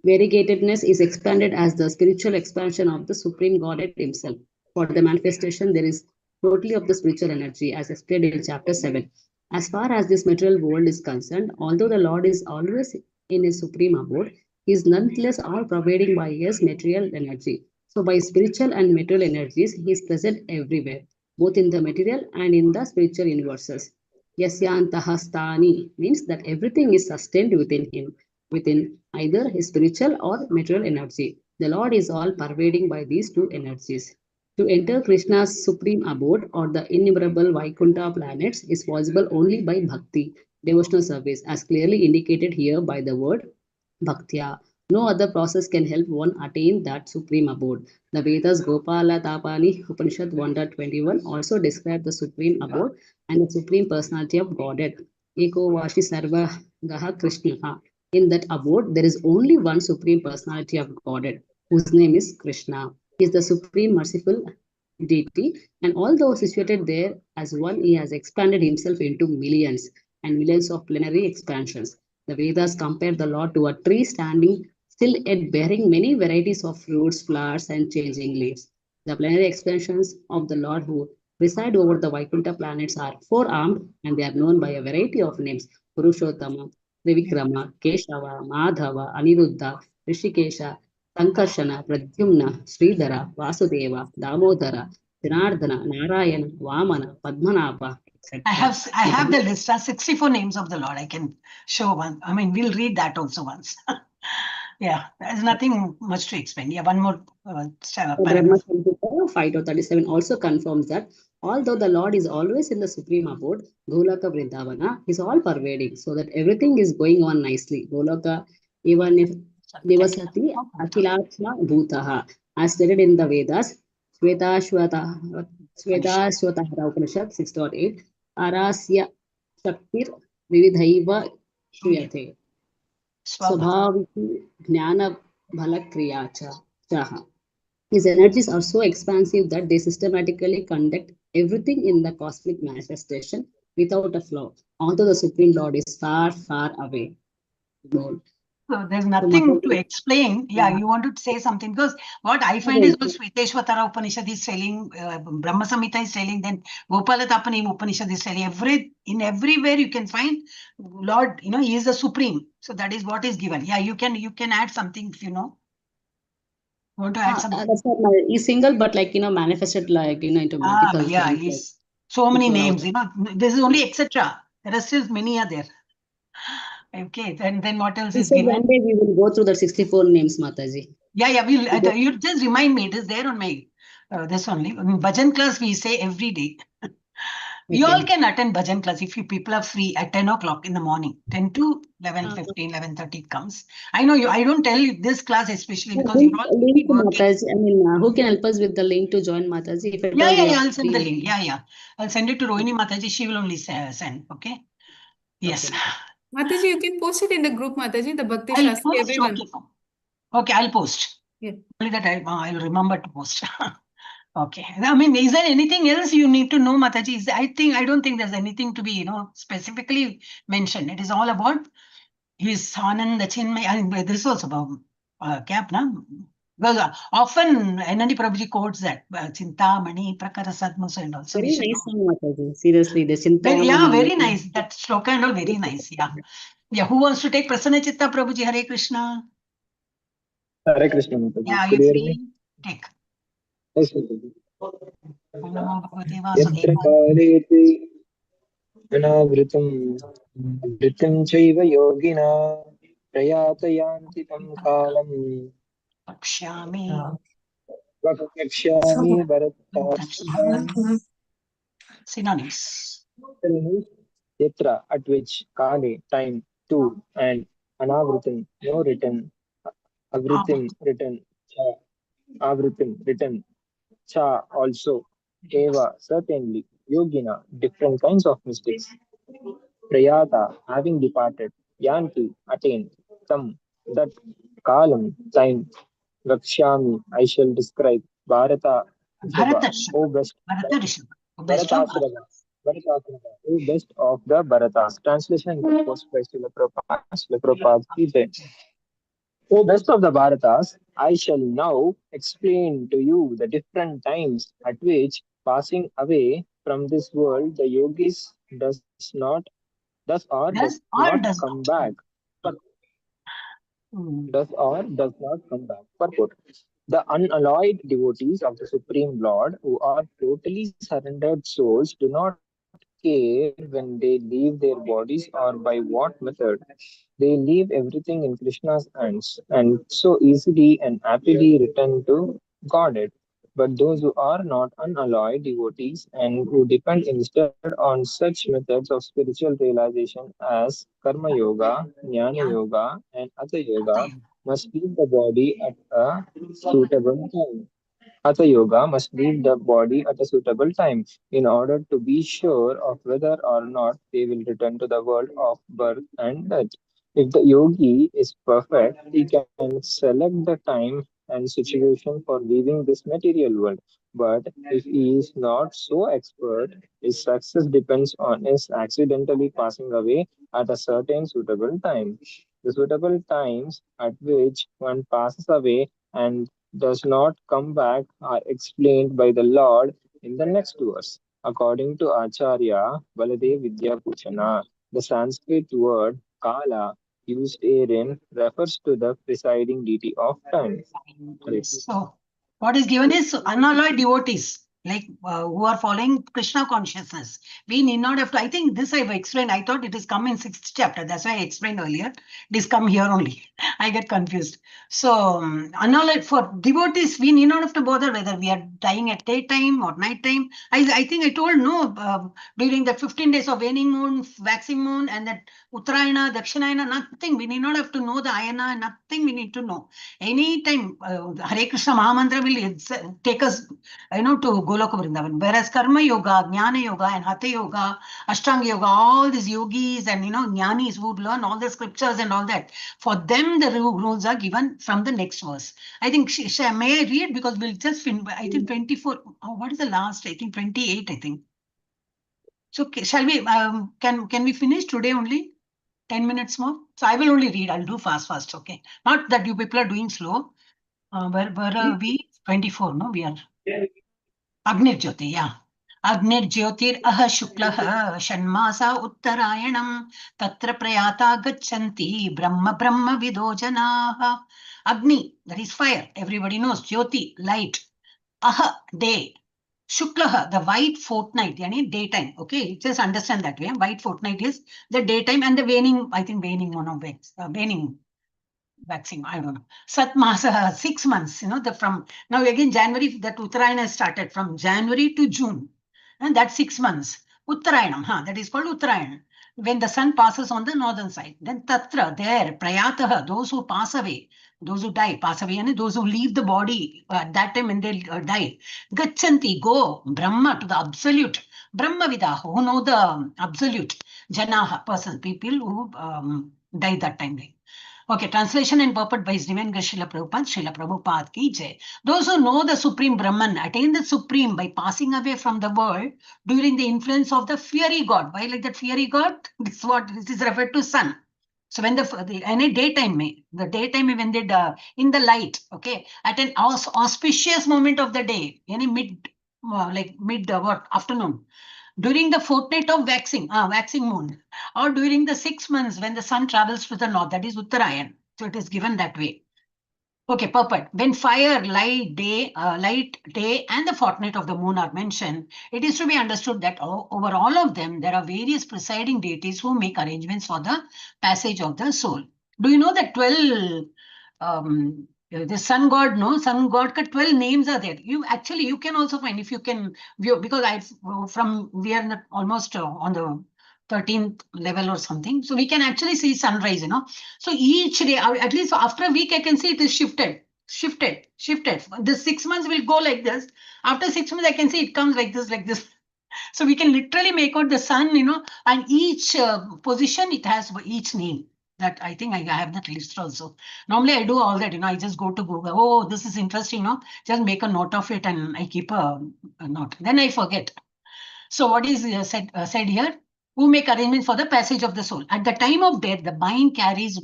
variegatedness is expanded as the spiritual expansion of the Supreme Godhead Himself. For the manifestation, there is totally of the spiritual energy, as explained in chapter 7. As far as this material world is concerned, although the Lord is always in His supreme abode, He is nonetheless all pervading by His material energy. So, by spiritual and material energies, He is present everywhere, both in the material and in the spiritual universes. Yasyantahastani means that everything is sustained within Him, within either His spiritual or material energy. The Lord is all pervading by these two energies. To enter Krishna's supreme abode or the innumerable Vaikuntha planets is possible only by bhakti, devotional service, as clearly indicated here by the word bhaktya. No other process can help one attain that supreme abode. The Vedas Gopala Tapani Upanishad 1.21 also describe the supreme abode and the supreme personality of Godhead. Eko Vashi Sarva Gaha Krishna. In that abode, there is only one supreme personality of Godhead, whose name is Krishna. He is the supreme merciful deity, and although situated there as one, he has expanded himself into millions and millions of plenary expansions. The Vedas compare the Lord to a tree standing still yet bearing many varieties of fruits, flowers, and changing leaves. The plenary expansions of the Lord who reside over the Vaikuntha planets are four-armed, and they are known by a variety of names: Purushottama, Trivikrama, Keshava, Madhava, Aniruddha, Rishikesha, Sankarshana, Pradyumna, Sridhara, Vasudeva, Damodara, Janardana, Narayana, Vamana, Padmanabha, etc. I have the list. 64 names of the Lord. I can show one. I mean, we'll read that also once. Yeah, there's nothing much to explain. Yeah, one more Brahma paragraph. Samhita 5.37 also confirms that although the Lord is always in the supreme abode, Golaka Vrindavana is all pervading, so that everything is going on nicely. Golaka, even if Nivasati Akhilatma Bhutaha, as stated in the Vedas, Shvetashvatahara Upanishad 6.8, Arasya Shaktir Vividhaiva Shriyate. Swabhaviti Jnana Bhalakriya Chaha. His energies are so expansive that they systematically conduct everything in the cosmic manifestation without a flaw, although the Supreme Lord is far, far away. Lord. So there's nothing to explain. Yeah, you wanted to say something, because what I find is also Shveteshvatara Upanishad is telling, Brahma Samhita is telling, then Gopalatapani Upanishad is telling. In everywhere you can find Lord, he is the supreme. So that is what is given. Yeah, you can add something if you know. Want to add something? That's not my, he's single, but manifested into multiple yeah, things. he's so many names, this is only etc. There are still many are there. Okay, then what else is given? One day we will go through the 64 names, Mataji. Yeah, we'll. You just remind me. It is there on my this only. In bhajan class we say every day. We all can attend bhajan class if you people are free at 10 o'clock in the morning. 10 to 11:15, 11:30 comes. I know you. I don't tell you this class especially because you all link to working. Mataji. Who can help us with the link to join Mataji? If Yeah. I'll send the link. Yeah. I'll send it to Rohini Mataji. She will only send. Okay. Yes. Okay. Mataji, you can post it in the group, Mataji, the Bhakti I'll Shastri, post. everyone. Okay, I'll post. Yeah. Only that I'll remember to post. Okay. I mean, is there anything else you need to know, Mataji? I don't think there's anything to be, specifically mentioned. It is all about his Ananda Chinmay. And this is also about cap, na? Because often Nandi Prabhuji quotes that Chinta Mani Prakara Sadmusa and also. Very nice song, Mataji. Seriously, the Chinta. Yeah, very nice. That shloka and all very nice. Yeah. Yeah. Who wants to take Prasanna Chitta Prabhuji? Hare Krishna. Hare Krishna, Mataji. Yeah, Could you you hear me? free? Take. Yes, Mataji. Om Namo Bhagavate Yatra Vasudevaya. kaleti anavritam vritam chaiva yogina prayatayanti tam kalam Pakshami. vakakshami bharata. Synonyms. Yatra, at which, kale, time, to, and anavritam, no written, avritim, written, cha, avritim, written, cha, also, eva, certainly, yogina, different kinds of mystics, prayata, having departed, yanti, attained, tam, that, kalam, time, rakshami, I shall describe, bharata, O best, Bharatashrava, Bharatashrava, O best of the Bharatas. Translation post by Srila Prabhupada ki jai. O best of the Bharatas, I shall now explain to you the different times at which, passing away from this world, the yogis does not come back. Does not come back. Purport. The unalloyed devotees of the Supreme Lord, who are totally surrendered souls, do not care when they leave their bodies or by what method. They leave everything in Krishna's hands and so easily and happily return to Godhead. But those who are not unalloyed devotees and who depend instead on such methods of spiritual realization as Karma Yoga, Jnana Yoga, and Hatha Yoga must leave the body at a suitable time. Hatha Yoga must leave the body at a suitable time in order to be sure of whether or not they will return to the world of birth and death. If the yogi is perfect, he can select the time and situation for leaving this material world. But if he is not so expert, his success depends on his accidentally passing away at a certain suitable time. The suitable times at which one passes away and does not come back are explained by the Lord in the next verse. According to Acharya Baladev Vidyabhushana, the Sanskrit word Kala used herein refers to the presiding deity of time. Hare Krishna. So, what is given is unalloyed devotees, like who are following Krishna consciousness. We need not have to, I think this I've explained. I thought it is come in 6th chapter. That's why I explained earlier. It is come here only. I get confused. So, unalloyed for devotees, we need not have to bother whether we are dying at daytime or night time. I think I told no during the 15 days of waning moon, waxing moon, and that Uttarayana, Dakshinayana, nothing. We need not have to know the Ayana, nothing we need to know. Anytime Hare Krishna Mahamantra will take us, to Goloka Vrindavan. Whereas Karma Yoga, Jnana Yoga, and Hatha Yoga, Ashtanga Yoga, all these yogis and jnanis would learn all the scriptures and all that. For them, the rules are given from the next verse. I think, may I read? Because we'll just I think 24. Oh, what is the last? I think 28, I think. So shall we, can we finish today only? 10 minutes more. So I will only read. I'll do fast. Okay. Not that you people are doing slow. Where are we? 24, no? We are. Agnir Jyoti, yeah. Agnir Jyotir aha shuklaha shanmasa uttarayanam tatra prayata gachanti brahma vido janaha. Agni, that is fire. Everybody knows. Jyoti, light. Aha, day. Shuklaha, the white fortnight, yani daytime. Okay, just understand that way. White fortnight is the daytime, and the waning, I think waning moon of waning waxing, I don't know. Satmasa, 6 months, from now again January, that Uttarayana started from January to June. And that's 6 months. Uttarayanam, that is called Uttarayan. When the sun passes on the northern side. Then Tatra, there, Prayataha, those who pass away, those who die, pass away, and those who leave the body at that time when they die. Gachanti, go, Brahma, to the absolute. Brahma Vidaha, who know the absolute. Janaha, person, people who die that time. Okay, translation and purport by His Divine Grace Srila Prabhupada, Srila Prabhupada ki jai. Those who know the Supreme Brahman attain the Supreme by passing away from the world during the influence of the fiery God. Why like that fiery God? This is referred to sun. So when any daytime, the daytime when they in the light, okay, at an auspicious moment of the day, any mid afternoon, during the fortnight of waxing moon, or during the 6 months when the sun travels to the north, that is Uttarayan. So it is given that way. Okay, purport. When fire, light, day, and the fortnight of the moon are mentioned, it is to be understood that over all of them, there are various presiding deities who make arrangements for the passage of the soul. Do you know that 12 the sun god, no? Sun god, 12 names are there. You can also find, if you can view, because we are almost on the 13th level or something. So we can actually see sunrise, So each day, at least after a week, I can see it is shifted. The 6 months will go like this. After 6 months, I can see it comes like this. So we can literally make out the sun, and each position, it has each name. That I think I have that list also. Normally I do all that, I just go to Google. Oh, this is interesting, just make a note of it and I keep a note. Then I forget. So what is said here? Who make arrangements for the passage of the soul. At the time of death, the mind carries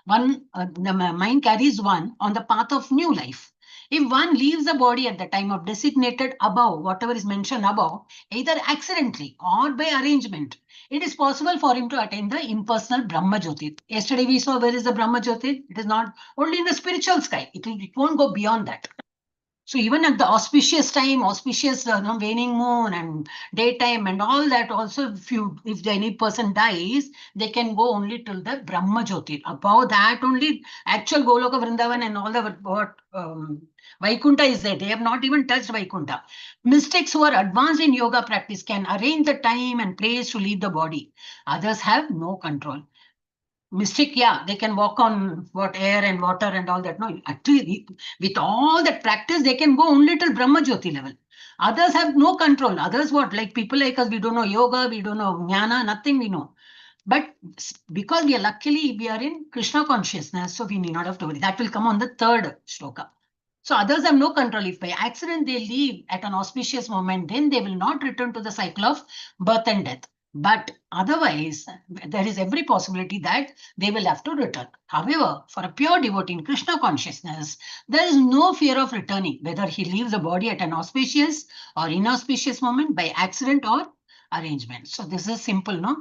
one on the path of new life. If one leaves the body at the time of designated above, whatever is mentioned above, either accidentally or by arrangement, it is possible for him to attain the impersonal Brahma Jyotir. Yesterday we saw where is the Brahma Jyotir. It is not only in the spiritual sky. It won't go beyond that. So even at the auspicious time, waning moon and daytime and all that, also if any person dies, they can go only till the Brahma Jyotir. Above that only actual Goloka Vrindavan and all the Vaikuntha is there. They have not even touched Vaikuntha. Mystics who are advanced in yoga practice can arrange the time and place to leave the body. Others have no control. Mystic, yeah, they can walk on what air and water and all that. No, actually, with all that practice, they can go only till Brahma Jyoti level. Others have no control. Others what? Like people like us, we don't know yoga, we don't know jnana, nothing we know. But because we are luckily we are in Krishna consciousness, so we need not have to worry. That will come on the third shloka. So others have no control. If by accident they leave at an auspicious moment, then they will not return to the cycle of birth and death. But otherwise, there is every possibility that they will have to return. However, for a pure devotee in Krishna consciousness, there is no fear of returning, whether he leaves the body at an auspicious or inauspicious moment by accident or arrangement. So this is simple, no?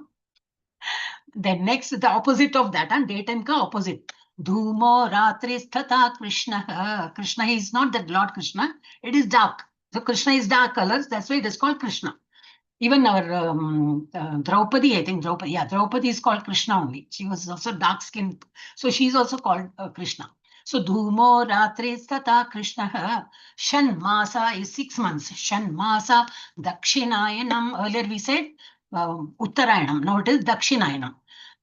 Then next, the opposite of that, and daytime ka opposite. Dhumo ratri sthatha Krishna. Krishna is not that Lord Krishna, it is dark. So Krishna is dark colors, that's why it is called Krishna. Even our Draupadi, I think Draupadi, yeah, Draupadi is called Krishna only. She was also dark skinned, so she is also called Krishna. So Dhumo ratri sthatha Krishna. Shan Masa is 6 months. Shan Masa Dakshinayanam. Earlier we said Uttarayanam. Now it is Dakshinayanam.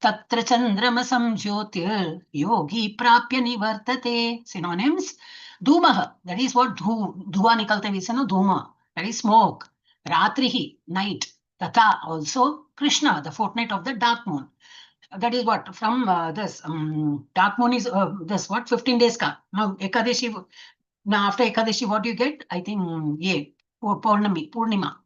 Tatra Chandramasam Jyotir Yogi Prapya Nivartate. Synonyms. Dhumaha. That is what Dhua Nikalte we say, no? Dhuma. That is smoke. Ratrihi, night. Tata, also Krishna, the fortnight of the dark moon. That is what from this dark moon is this what 15 days ka. Now Ekadashi. Now after Ekadashi, what do you get? I think yeah, Purnima.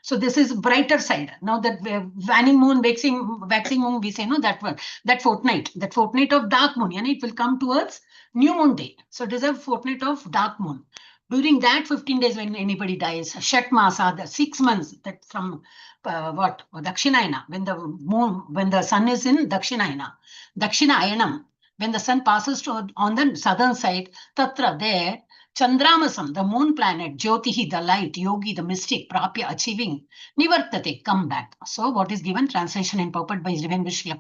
So this is brighter side. Now that waning moon, waxing moon, we say no, that one, that fortnight of dark moon, and it will come towards new moon day. So it is a fortnight of dark moon. During that 15 days when anybody dies, Shat Masa, the 6 months that from what? Dakshinayana, when the sun is in Dakshinayana. Dakshinayanam, when the sun passes on the southern side, Tatra, there, Chandramasam, the moon planet, Jyotihi, the light, Yogi, the mystic, Prapya, achieving, Nivartate, come back. So what is given? Translation in purport by Reverend Srila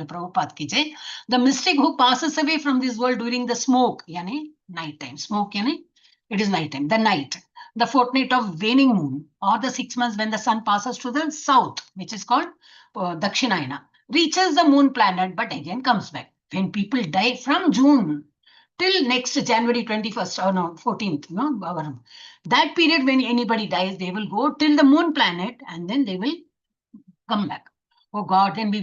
Prabhupada ki jai. The mystic who passes away from this world during the smoke, yani night time. Smoke, yani it is night time. The night, the fortnight of waning moon, or the 6 months when the sun passes to the south, which is called Dakshinayana, reaches the moon planet, but again comes back. When people die from June till next January 21st or no 14th, no, that period when anybody dies, they will go till the moon planet and then they will come back. Oh God, then we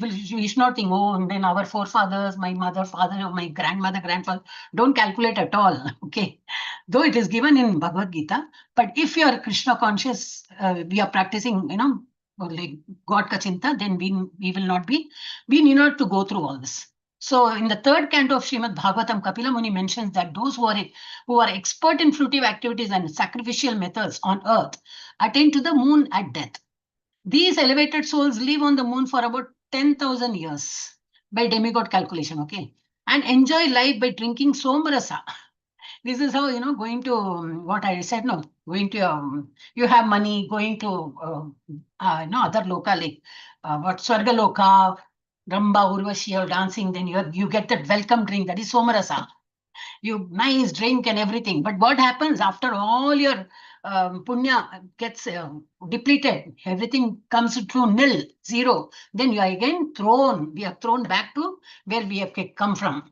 should not think, oh, and then our forefathers, my mother, father, or my grandmother, grandfather, don't calculate at all. Okay, though it is given in Bhagavad Gita, but if you are Krishna conscious, we are practicing, like God Kachinta, then we will not be, we need not to go through all this. So in the third canto of Srimad Bhagavatam, Kapila Muni mentions that those who are expert in fruitive activities and sacrificial methods on earth attain to the moon at death. These elevated souls live on the moon for about 10,000 years by demigod calculation, okay, and enjoy life by drinking somarasa. This is how, going to what I said, no, going to, you have money, going to, other loka, like what Swarga Loka, Ramba, Urvashi, you're dancing, then you get that welcome drink, that is somarasa. You nice drink and everything. But what happens after all your punya gets depleted, everything comes to nil, zero, then you are again we are thrown back to where we have come from.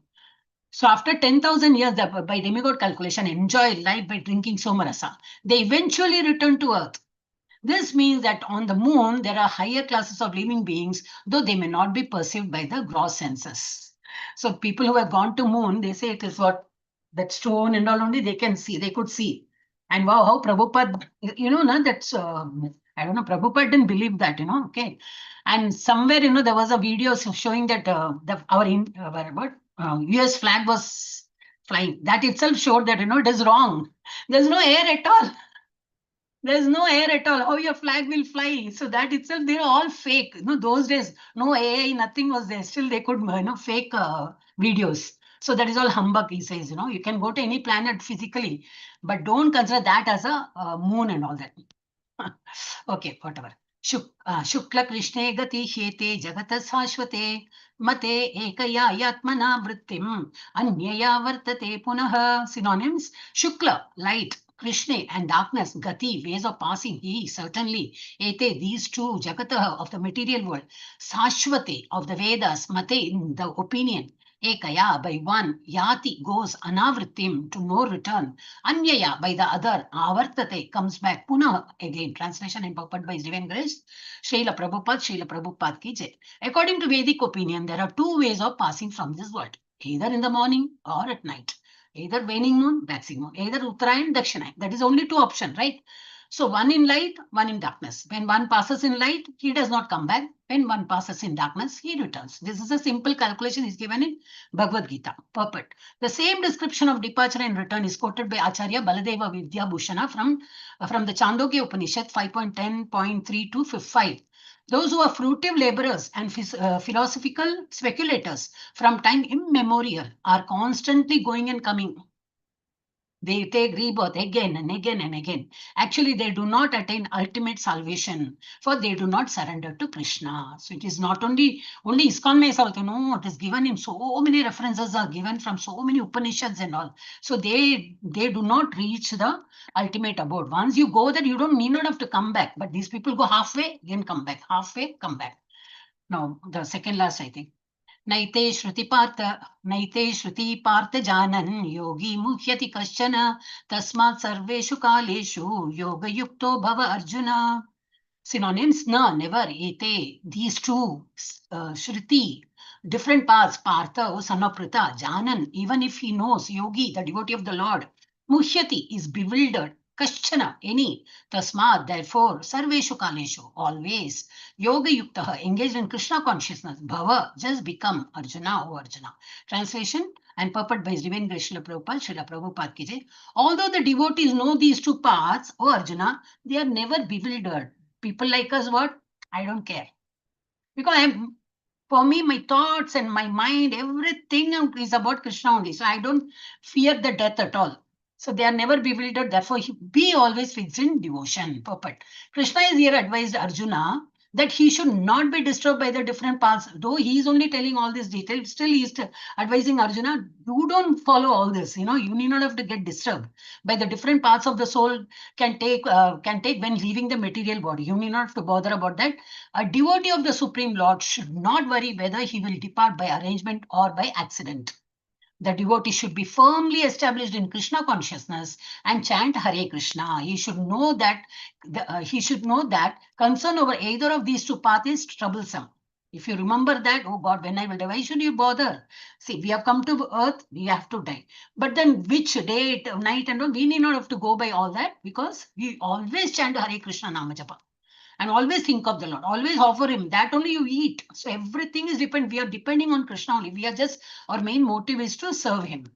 So after 10,000 years, by demigod calculation, enjoy life by drinking somarasa, they eventually return to earth. This means that on the moon, there are higher classes of living beings, though they may not be perceived by the gross senses. So people who have gone to moon, they say it is what that stone and all only they can see, they could see. And wow, how Prabhupada, that's, I don't know, Prabhupada didn't believe that, okay. And somewhere, there was a video showing that our US flag was flying. That itself showed that, it is wrong. There's no air at all. There's no air at all. How your flag will fly? So that itself, they're all fake. Those days, no AI, nothing was there. Still, they could, fake videos. So that is all humbug, he says. You can go to any planet physically, but don't consider that as a moon and all that. Okay, whatever. Shukla Krishne gati shete jagata sashvate mate ekaya yatmana vrittim anyaya vartate punaha. Synonyms: Shukla, light, Krishna and darkness, Gati, ways of passing, he certainly, Ete, these two, Jagata of the material world, Sashvate of the Vedas, Mate in the opinion, Ekaya by one, Yati goes anavritim to no return, Anyaya by the other, Avartate comes back, Puna again, translation and purport by His Divine Grace, Srila Prabhupada ki jai. According to Vedic opinion, there are two ways of passing from this world, either in the morning or at night. Either waning moon, waxing moon, either Uttarayan, Dakshinayan. That is only two options, right? So one in light, one in darkness. When one passes in light, he does not come back. When one passes in darkness, he returns. This is a simple calculation is given in Bhagavad Gita. Perfect. The same description of departure and return is quoted by Acharya Baladeva Vidya Bhushana from the Chandogya Upanishad 5.10.3 to 5. Those who are fruitive laborers and philosophical speculators from time immemorial are constantly going and coming. They take rebirth again and again and again. Actually, they do not attain ultimate salvation, for they do not surrender to Krishna. So it is not only ISKCON may also, it is given in so many references are given from so many Upanishads and all. So they do not reach the ultimate abode. Once you go there, you don't need not have to come back. But these people go halfway, again come back, halfway, come back. Now, the second last, I think. Naite Shruti Partha Janan Yogi Muhyati Kashchana Tasmat Sarveshu Kaleshu Yoga Yukto Bhava Arjuna. Synonyms: na, never, ete, these two, Shruti, different paths, Partha, O son of Pritha, Janan, even if he knows, Yogi, the devotee of the Lord, Muhyati is bewildered, Kashchana, any, Tasmat, therefore, Sarveshu Kaleshu, always, Yoga Yuktaha, engaged in Krishna consciousness, Bhava, just become Arjuna, O Arjuna. Translation and purport by His Divine Grace Srila Prabhupada ki jai. Although the devotees know these two paths, O Arjuna, they are never bewildered. People like us, what? I don't care. Because for me, my thoughts and my mind, everything is about Krishna only. So I don't fear the death at all. So they are never bewildered. Therefore, be always fixed in devotion. Perfect. Krishna is here advised Arjuna that he should not be disturbed by the different paths. Though he is only telling all this detail, still he is advising Arjuna, you don't follow all this. You need not have to get disturbed by the different parts of the soul can take when leaving the material body. You need not have to bother about that. A devotee of the Supreme Lord should not worry whether he will depart by arrangement or by accident. The devotee should be firmly established in Krishna consciousness and chant Hare Krishna. He should know that concern over either of these two paths is troublesome. If you remember that, oh God, when I will die, why should you bother? See, we have come to earth, we have to die. But then which day, night and all, we need not have to go by all that because we always chant Hare Krishna Nama Japa. And always think of the Lord, always offer him, that only you eat. So everything is we are depending on Krishna only. Our main motive is to serve him.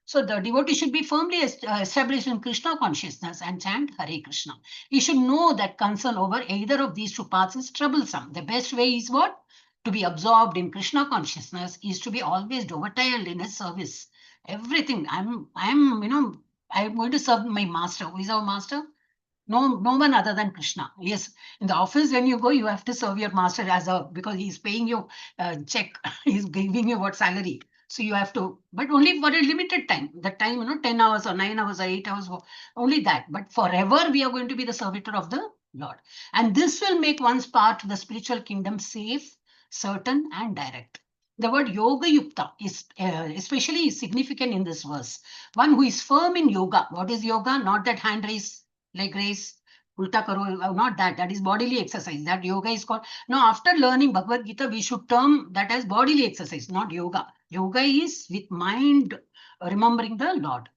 So the devotee should be firmly established in Krishna consciousness and chant Hare Krishna. He should know that concern over either of these two paths is troublesome. The best way is what? To be absorbed in Krishna consciousness is to be always dovetailed in his service. Everything. I'm going to serve my master. Who is our master? No one other than Krishna. Yes, in the office when you go, you have to serve your master because he's paying you check. He's giving you what salary. So you have to, but only for a limited time. That time, 10 hours or 9 hours or 8 hours, only that. But forever we are going to be the servitor of the Lord. And this will make one's path to the spiritual kingdom safe, certain, and direct. The word yoga yukta is especially significant in this verse. One who is firm in yoga. What is yoga? Not that hand raise, leg raise, ulta karo, not that. That is bodily exercise. That yoga is called. Now, after learning Bhagavad Gita, we should term that as bodily exercise, not yoga. Yoga is with mind remembering the Lord.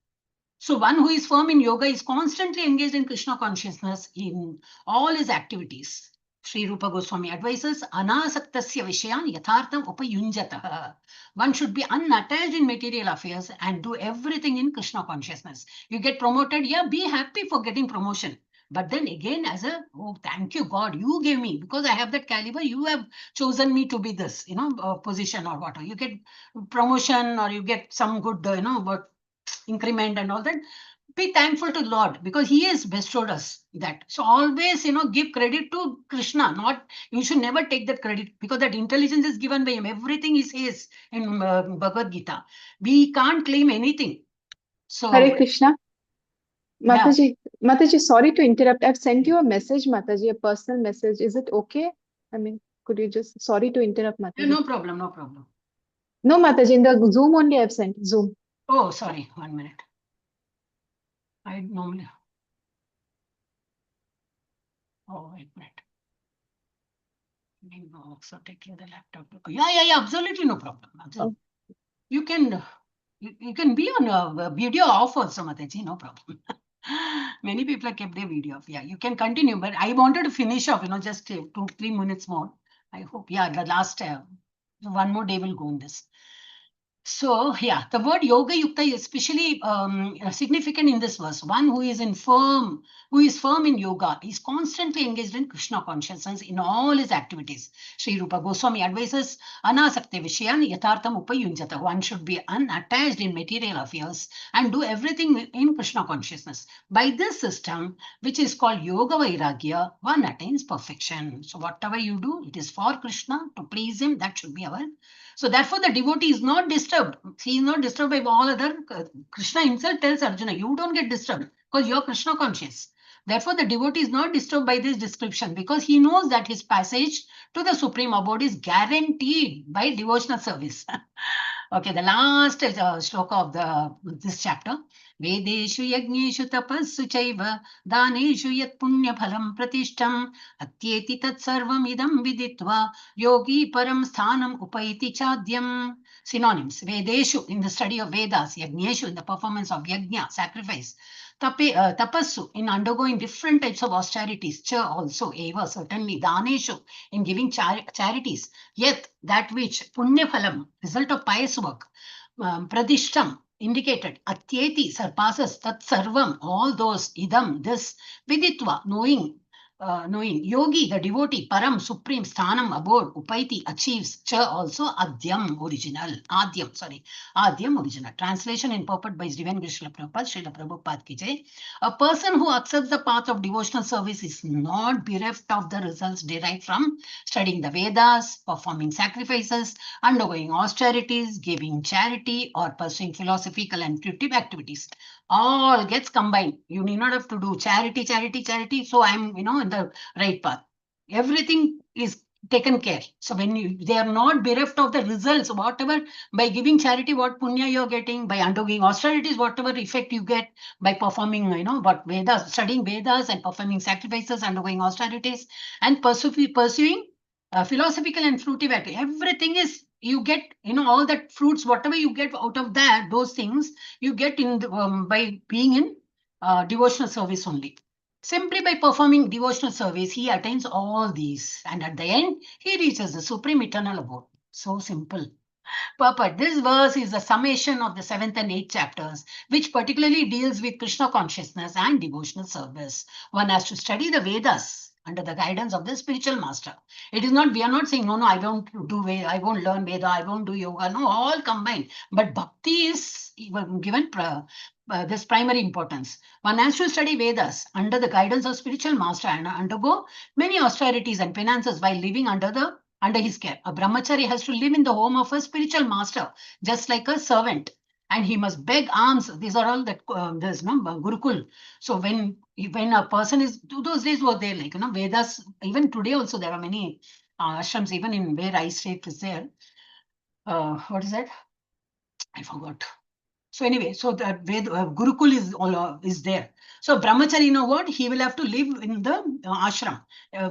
So one who is firm in yoga is constantly engaged in Krishna consciousness in all his activities. Sri Rupa Goswami advises, Anasaktasya Vishayan Yathartham Upayunjatah. One should be unattached in material affairs and do everything in Krishna consciousness. You get promoted, yeah, be happy for getting promotion. But then again, oh, thank you, God, you gave me, because I have that caliber, you have chosen me to be this, position or whatever. You get promotion or you get some good, increment and all that. Be thankful to Lord because he has bestowed us that. So always, give credit to Krishna. You should never take that credit because that intelligence is given by him. Everything is his in Bhagavad Gita. We can't claim anything. So Hare Krishna. Mataji, Mataji, sorry to interrupt. I've sent you a message, Mataji, a personal message. Is it okay? I mean, could you just, sorry to interrupt, Mataji. Yeah, no problem, no problem. No, Mataji, in the Zoom only I've sent, Zoom. Oh, sorry, 1 minute. I normally. Oh, wait a minute. So take care of the laptop. Yeah, absolutely no problem. Absolutely. Oh. You can be on a video off also, Mataji, no problem. Many people have kept their video off. Yeah, you can continue, but I wanted to finish off, just 2-3 minutes more. I hope, yeah, the last one more day will go in this. So, yeah, the word yoga yukta is especially significant in this verse. One who is firm in yoga is constantly engaged in Krishna consciousness in all his activities. Sri Rupa Goswami advises anasakte vishayan yathartham upayunjata. One should be unattached in material affairs and do everything in Krishna consciousness. By this system, which is called yoga vairagya, one attains perfection. So whatever you do, it is for Krishna, to please him. That should be our. So therefore, the devotee is not disturbed. He is not disturbed by all other. Krishna himself tells Arjuna, you don't get disturbed because you are Krishna conscious. Therefore, the devotee is not disturbed by this description because he knows that his passage to the Supreme Abode is guaranteed by devotional service. Okay, the last shloka of this chapter. Vedeshu yagneshu tapassu chaiva daneshu yat punya phalam pratishtam atyeti tat sarvam idam viditva yogi param sthanam upaiti chadyam. Synonyms. Vedeshu, in the study of Vedas. Yagneshu, in the performance of yajna, sacrifice. Tapassu, in undergoing different types of austerities. Cha also, eva, certainly. Daneshu, in giving charities. Yet, that which punya phalam, result of pious work. Pradishtam, indicated. Atyeti, surpasses. Tat sarvam, all those. Idam, this. Viditva, knowing. Yogi, the devotee, param, supreme, sthanam, abode, upaiti, achieves. Cha also, adyam, original. Adyam, original. Translation in purport by Divine Guru Srila Prabhupada, Srila Prabhupada ki jai. A person who accepts the path of devotional service is not bereft of the results derived from studying the Vedas, performing sacrifices, undergoing austerities, giving charity, or pursuing philosophical and intuitive activities. All gets combined. You need not have to do charity. So I'm, in the right path. Everything is taken care. So when they are not bereft of the results, whatever, by giving charity, what punya you're getting, by undergoing austerities, whatever effect you get, by performing, what Vedas, studying Vedas and performing sacrifices, undergoing austerities, and pursuing philosophical and fruitive activity. Everything is, you get, all that fruits, whatever you get out of that, those things you get in by being in devotional service only. Simply by performing devotional service, he attains all these, and at the end, he reaches the supreme eternal abode. So simple. Purport. This verse is a summation of the 7th and 8th chapters, which particularly deals with Krishna consciousness and devotional service. One has to study the Vedas under the guidance of the spiritual master. It is not, we are not saying, no, I won't do Veda, I won't learn Veda, I won't do yoga. No, all combined. But Bhakti is given this primary importance. One has to study Vedas under the guidance of spiritual master and undergo many austerities and penances while living under his care. A brahmachari has to live in the home of a spiritual master, just like a servant. And he must beg alms. These are all that there's no Gurukul. So when a person is, those days were there, like, Vedas, even today also there are many ashrams, even in where I stay is there. What is that? I forgot. So anyway, so that Gurukul is there. So brahmachari, you know what? He will have to live in the ashram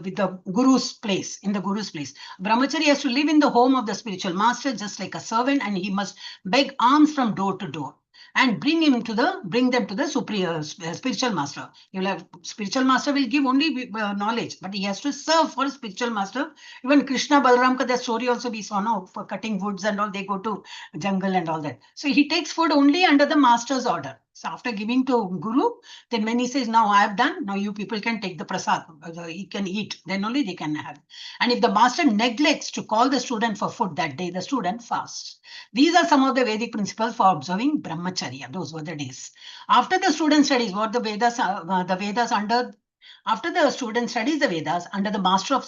with the guru's place, in the guru's place. Brahmachari has to live in the home of the spiritual master, just like a servant, and he must beg alms from door to door and bring them to the spiritual master. Spiritual master will give only knowledge, but he has to serve for spiritual master. Even Krishna Balram, the story also we saw now, for cutting woods and all, they go to jungle and all that. So he takes food only under the master's order. So after giving to Guru, then when he says, now I have done, now you people can take the prasad, he can eat, then only they can have. And if the master neglects to call the student for food that day, the student fasts. These are some of the Vedic principles for observing brahmacharya. Those were the days. After the student studies what the Vedas under After the student studies the Vedas under the master for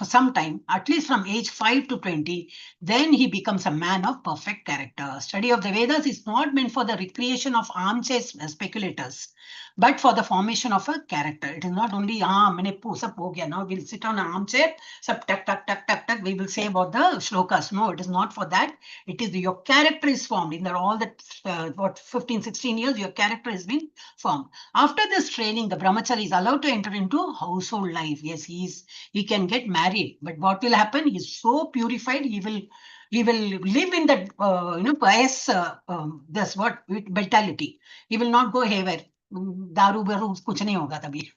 some time, at least from age 5 to 20, then he becomes a man of perfect character. Study of the Vedas is not meant for the recreation of armchair speculators, but for the formation of a character. It is not only, now we'll sit on an armchair, tuck, tuck, tuck, tuck, tuck, we will say about the shlokas. No, it is not for that. It is your character is formed. In all that, 15, 16 years, your character has been formed. After this training, the brahmachari is allowed to enter into household life. Yes, he can get married, but what will happen? He is so purified, he will live in that pious this what mentality. He will not go haywire. Daru baru kuch nahi hoga tabhi.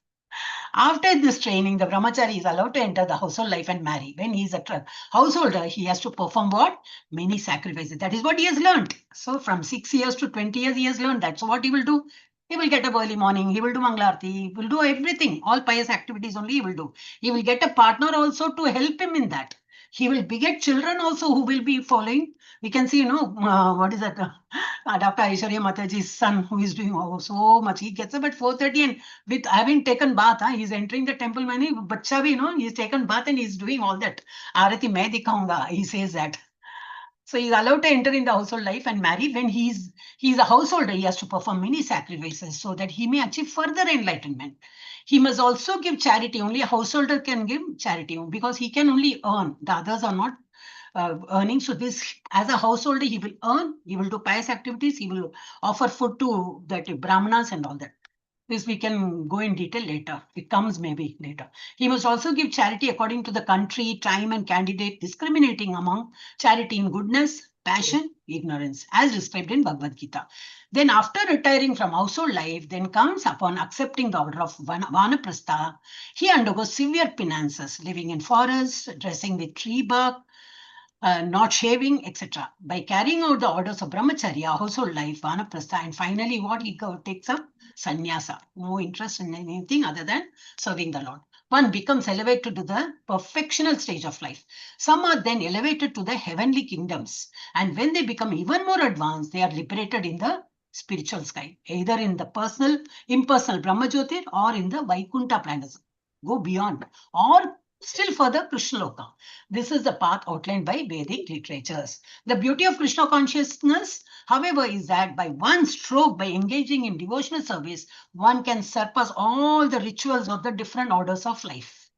After this training, the brahmachari is allowed to enter the household life and marry. When he is a householder, he has to perform what? Many sacrifices. That is what he has learned. So from 6 years to 20 years, he has learned. That's what he will do. He will get up early morning. He will do Mangalarti. He will do everything. All pious activities only he will do. He will get a partner also to help him in that. He will beget children also who will be following. We can see, what is that? Dr. Aishwarya Mataji's son who is doing so much. He gets up at 4:30 and with having taken bath, he's entering the temple, bacha bhi, he's taken bath and he's doing all that. Arati main dikhaunga, he says that. So he's allowed to enter in the household life and marry. When he's a householder, he has to perform many sacrifices so that he may achieve further enlightenment. He must also give charity. Only a householder can give charity because he can only earn. The others are not earning. So this, as a householder, he will earn, he will do pious activities, he will offer food to that brahmanas and all that. This we can go in detail later. It comes maybe later. He must also give charity according to the country, time, and candidate, discriminating among charity in goodness, passion, ignorance, as described in Bhagavad Gita. Then after retiring from household life, then comes upon accepting the order of Vanaprastha, he undergoes severe penances, living in forests, dressing with tree bark, not shaving, etc. By carrying out the orders of brahmacharya, household life, vanaprastha, and finally what he takes up? Sannyasa. No interest in anything other than serving the Lord. One becomes elevated to the perfectional stage of life. Some are then elevated to the heavenly kingdoms. And when they become even more advanced, they are liberated in the spiritual sky, either in the impersonal Brahmajyotir or in the Vaikuntha planets. Go beyond. Or still further, Krishna Loka. This is the path outlined by Vedic literatures. The beauty of Krishna consciousness, however, is that by one stroke, by engaging in devotional service, one can surpass all the rituals of the different orders of life.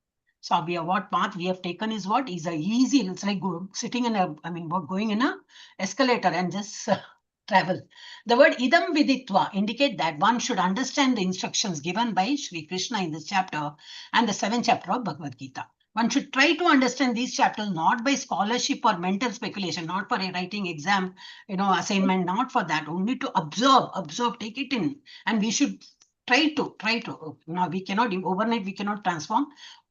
So what path we have taken is what? Is a easy, it's like sitting in going in a escalator and just travel. The word idam viditva indicate that one should understand the instructions given by Sri Krishna in this chapter and the 7th chapter of Bhagavad Gita. One should try to understand these chapters not by scholarship or mental speculation, not for a writing exam, assignment, not for that, only to observe, take it in. And we should try to, we cannot, overnight we cannot transform.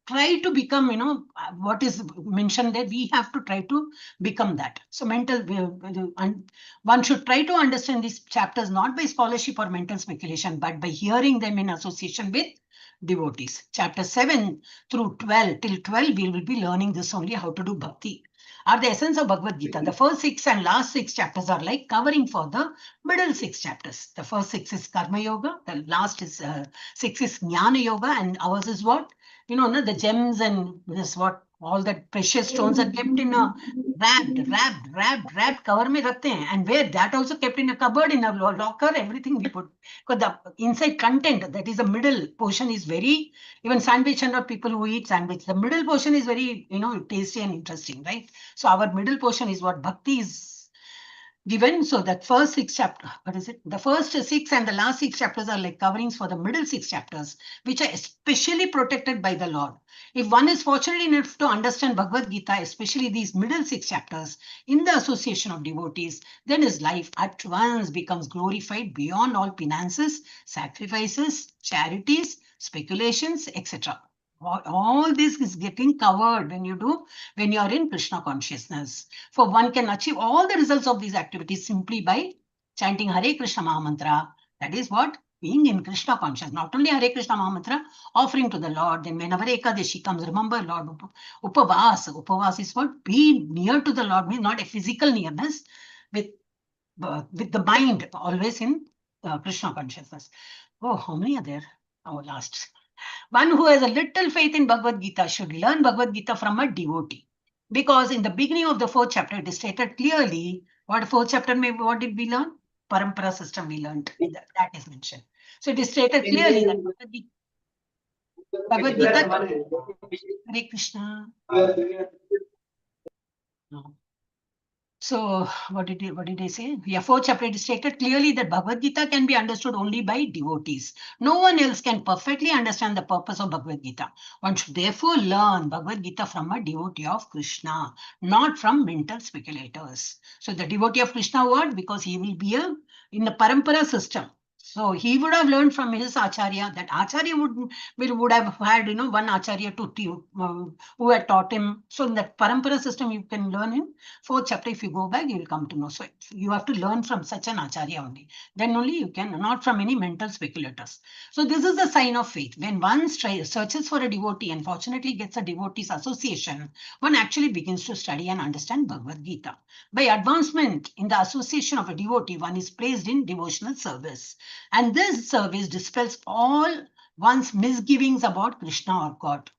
Try to become, what is mentioned there, we have to try to become that. So one should try to understand these chapters not by scholarship or mental speculation, but by hearing them in association with devotees. Chapter 7 through 12, till 12, we will be learning this only, how to do bhakti. Are the essence of Bhagavad Gita. The first 6 and last 6 chapters are like covering for the middle 6 chapters. The first 6 is Karma Yoga, the last is 6 is Jnana Yoga, and ours is what? The gems and this what? All that precious stones are kept in a wrapped cover mein rakhte hain, and where that also kept in a cupboard, in a locker, everything we put. Because the inside content, that is the middle portion, is very, even sandwich and people who eat sandwich, the middle portion is very, tasty and interesting, right? So our middle portion is what Bhakti is given. So that first 6 chapters, what is it? The first 6 and the last 6 chapters are like coverings for the middle 6 chapters, which are especially protected by the Lord. If one is fortunate enough to understand Bhagavad Gita, especially these middle 6 chapters, in the association of devotees, then his life at once becomes glorified beyond all penances, sacrifices, charities, speculations, etc. All this is getting covered when you are in Krishna consciousness. For one can achieve all the results of these activities simply by chanting Hare Krishna Mahamantra. That is what? Being in Krishna consciousness. Not only Hare Krishna Mahamantra, offering to the Lord. Then whenever Ekadashi comes, remember Lord Upavas. Upavas is what? Be near to the Lord, means not a physical nearness, with the mind always in Krishna consciousness. Oh, how many are there? Oh, last. One who has a little faith in Bhagavad Gita should learn Bhagavad Gita from a devotee. Because in the beginning of the 4th chapter, it is stated clearly what 4th chapter, what did we learn? Parampara system we learned. That is mentioned. So it is stated clearly that Bhagavad Gita. Hare Krishna. No. So what did I say? Yeah, 4th chapter it is stated clearly that Bhagavad Gita can be understood only by devotees. No one else can perfectly understand the purpose of Bhagavad Gita. One should therefore learn Bhagavad Gita from a devotee of Krishna, not from mental speculators. So the devotee of Krishna, what? Because he will be in the parampara system. So he would have learned from his acharya. That acharya would have had one acharya who had taught him. So in that parampara system, you can learn in 4th chapter. If you go back, you will come to know. So you have to learn from such an acharya only. Then only you can, not from any mental speculators. So this is the sign of faith. When one searches for a devotee and fortunately gets a devotee's association, one actually begins to study and understand Bhagavad Gita. By advancement in the association of a devotee, one is placed in devotional service. And this service dispels all one's misgivings about Krishna or God.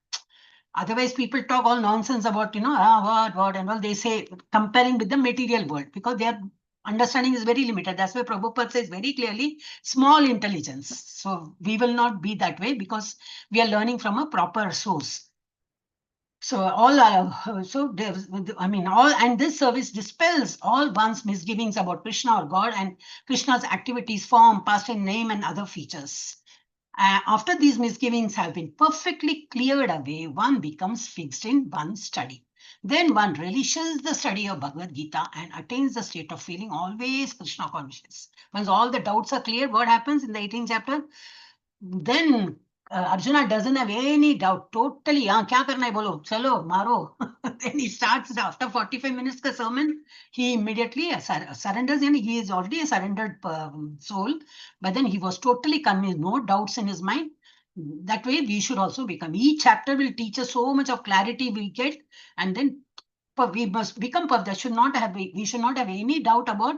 Otherwise, people talk all nonsense about, what, and all they say, comparing with the material world, because their understanding is very limited. That's why Prabhupada says very clearly, small intelligence. So we will not be that way because we are learning from a proper source. So and this service dispels all one's misgivings about Krishna or God and Krishna's activities, form, past and name, and other features. After these misgivings have been perfectly cleared away, one becomes fixed in one study. Then one relishes the study of Bhagavad Gita and attains the state of feeling always Krishna conscious. Once all the doubts are cleared, what happens in the 18th chapter? Then Arjuna doesn't have any doubt. Totally, kya karna hai bolo, chalo, maro. Then he starts after 45 minutes ka sermon. He immediately surrenders, and he is already a surrendered soul. But then he was totally convinced, no doubts in his mind. That way we should also become. Each chapter will teach us so much of clarity we get, and then we must become. We should not have any doubt about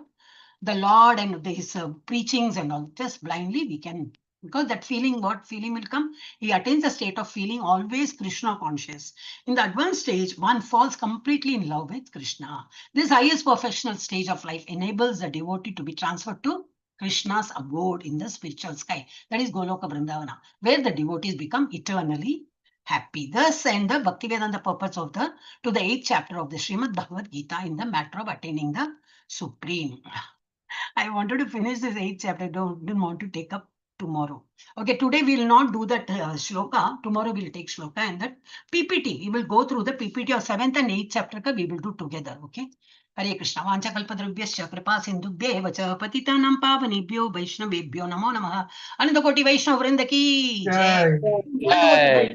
the Lord and his preachings and all. Just blindly we can. Because that feeling, what feeling will come? He attains a state of feeling always Krishna conscious. In the advanced stage, one falls completely in love with Krishna. This highest professional stage of life enables the devotee to be transferred to Krishna's abode in the spiritual sky. That is Goloka Vrindavana, where the devotees become eternally happy. Thus end the Bhaktivedanta purpose of to the 8th chapter of the Srimad Bhagavad Gita in the matter of attaining the Supreme. I wanted to finish this 8th chapter. Didn't want to take up tomorrow. Okay, today we will not do that shloka. Tomorrow we will take shloka and that PPT. We will go through the PPT of 7th and 8th chapter. We will do together. Okay. Hare Krishna. Vancha kalpadrubhyascha kripa sindhubhyeva cha patitanam pavanebhyo vaishnavebhyo namo namah. Anandakoti Vaishnava Vrinda ki jai. Jai.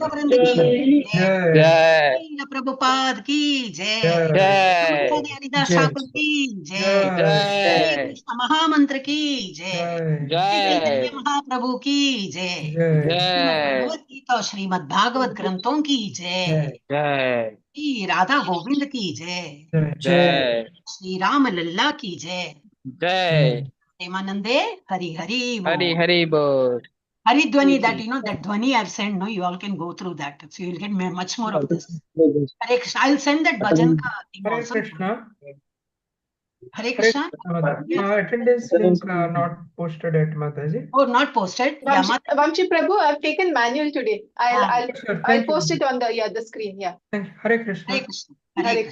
Srila Prabhupada ki jai. Jai. Haridas Thakur ki jai. Jai. Krishna Mahamantra ki jai. Jai. महाप्रभु की जय। Jai. Bhagavad Gita और श्रीमद् भागवत ग्रंथों की जय। Jai. Shri Radha Govind की जय। Jai. Shri Ram Lalla की जय। Jai. प्रेमानंदे हरि हरि Hari बोल। Hari Bol. Hari Dhwani, that that Dhwani I've sent, no, you all can go through that. So you'll get much more of this. Hare Krishna. I'll send that bhajan ka thing Hare also. Krishna. Hare Krishna. Attendance link not posted at Mataji. Oh, not posted. Vamshi Prabhu, I've taken manual today. I'll Sure, I'll post it on the screen. Yeah. Thank you. Hare Krishna. Hare Krishna. Hare Krishna.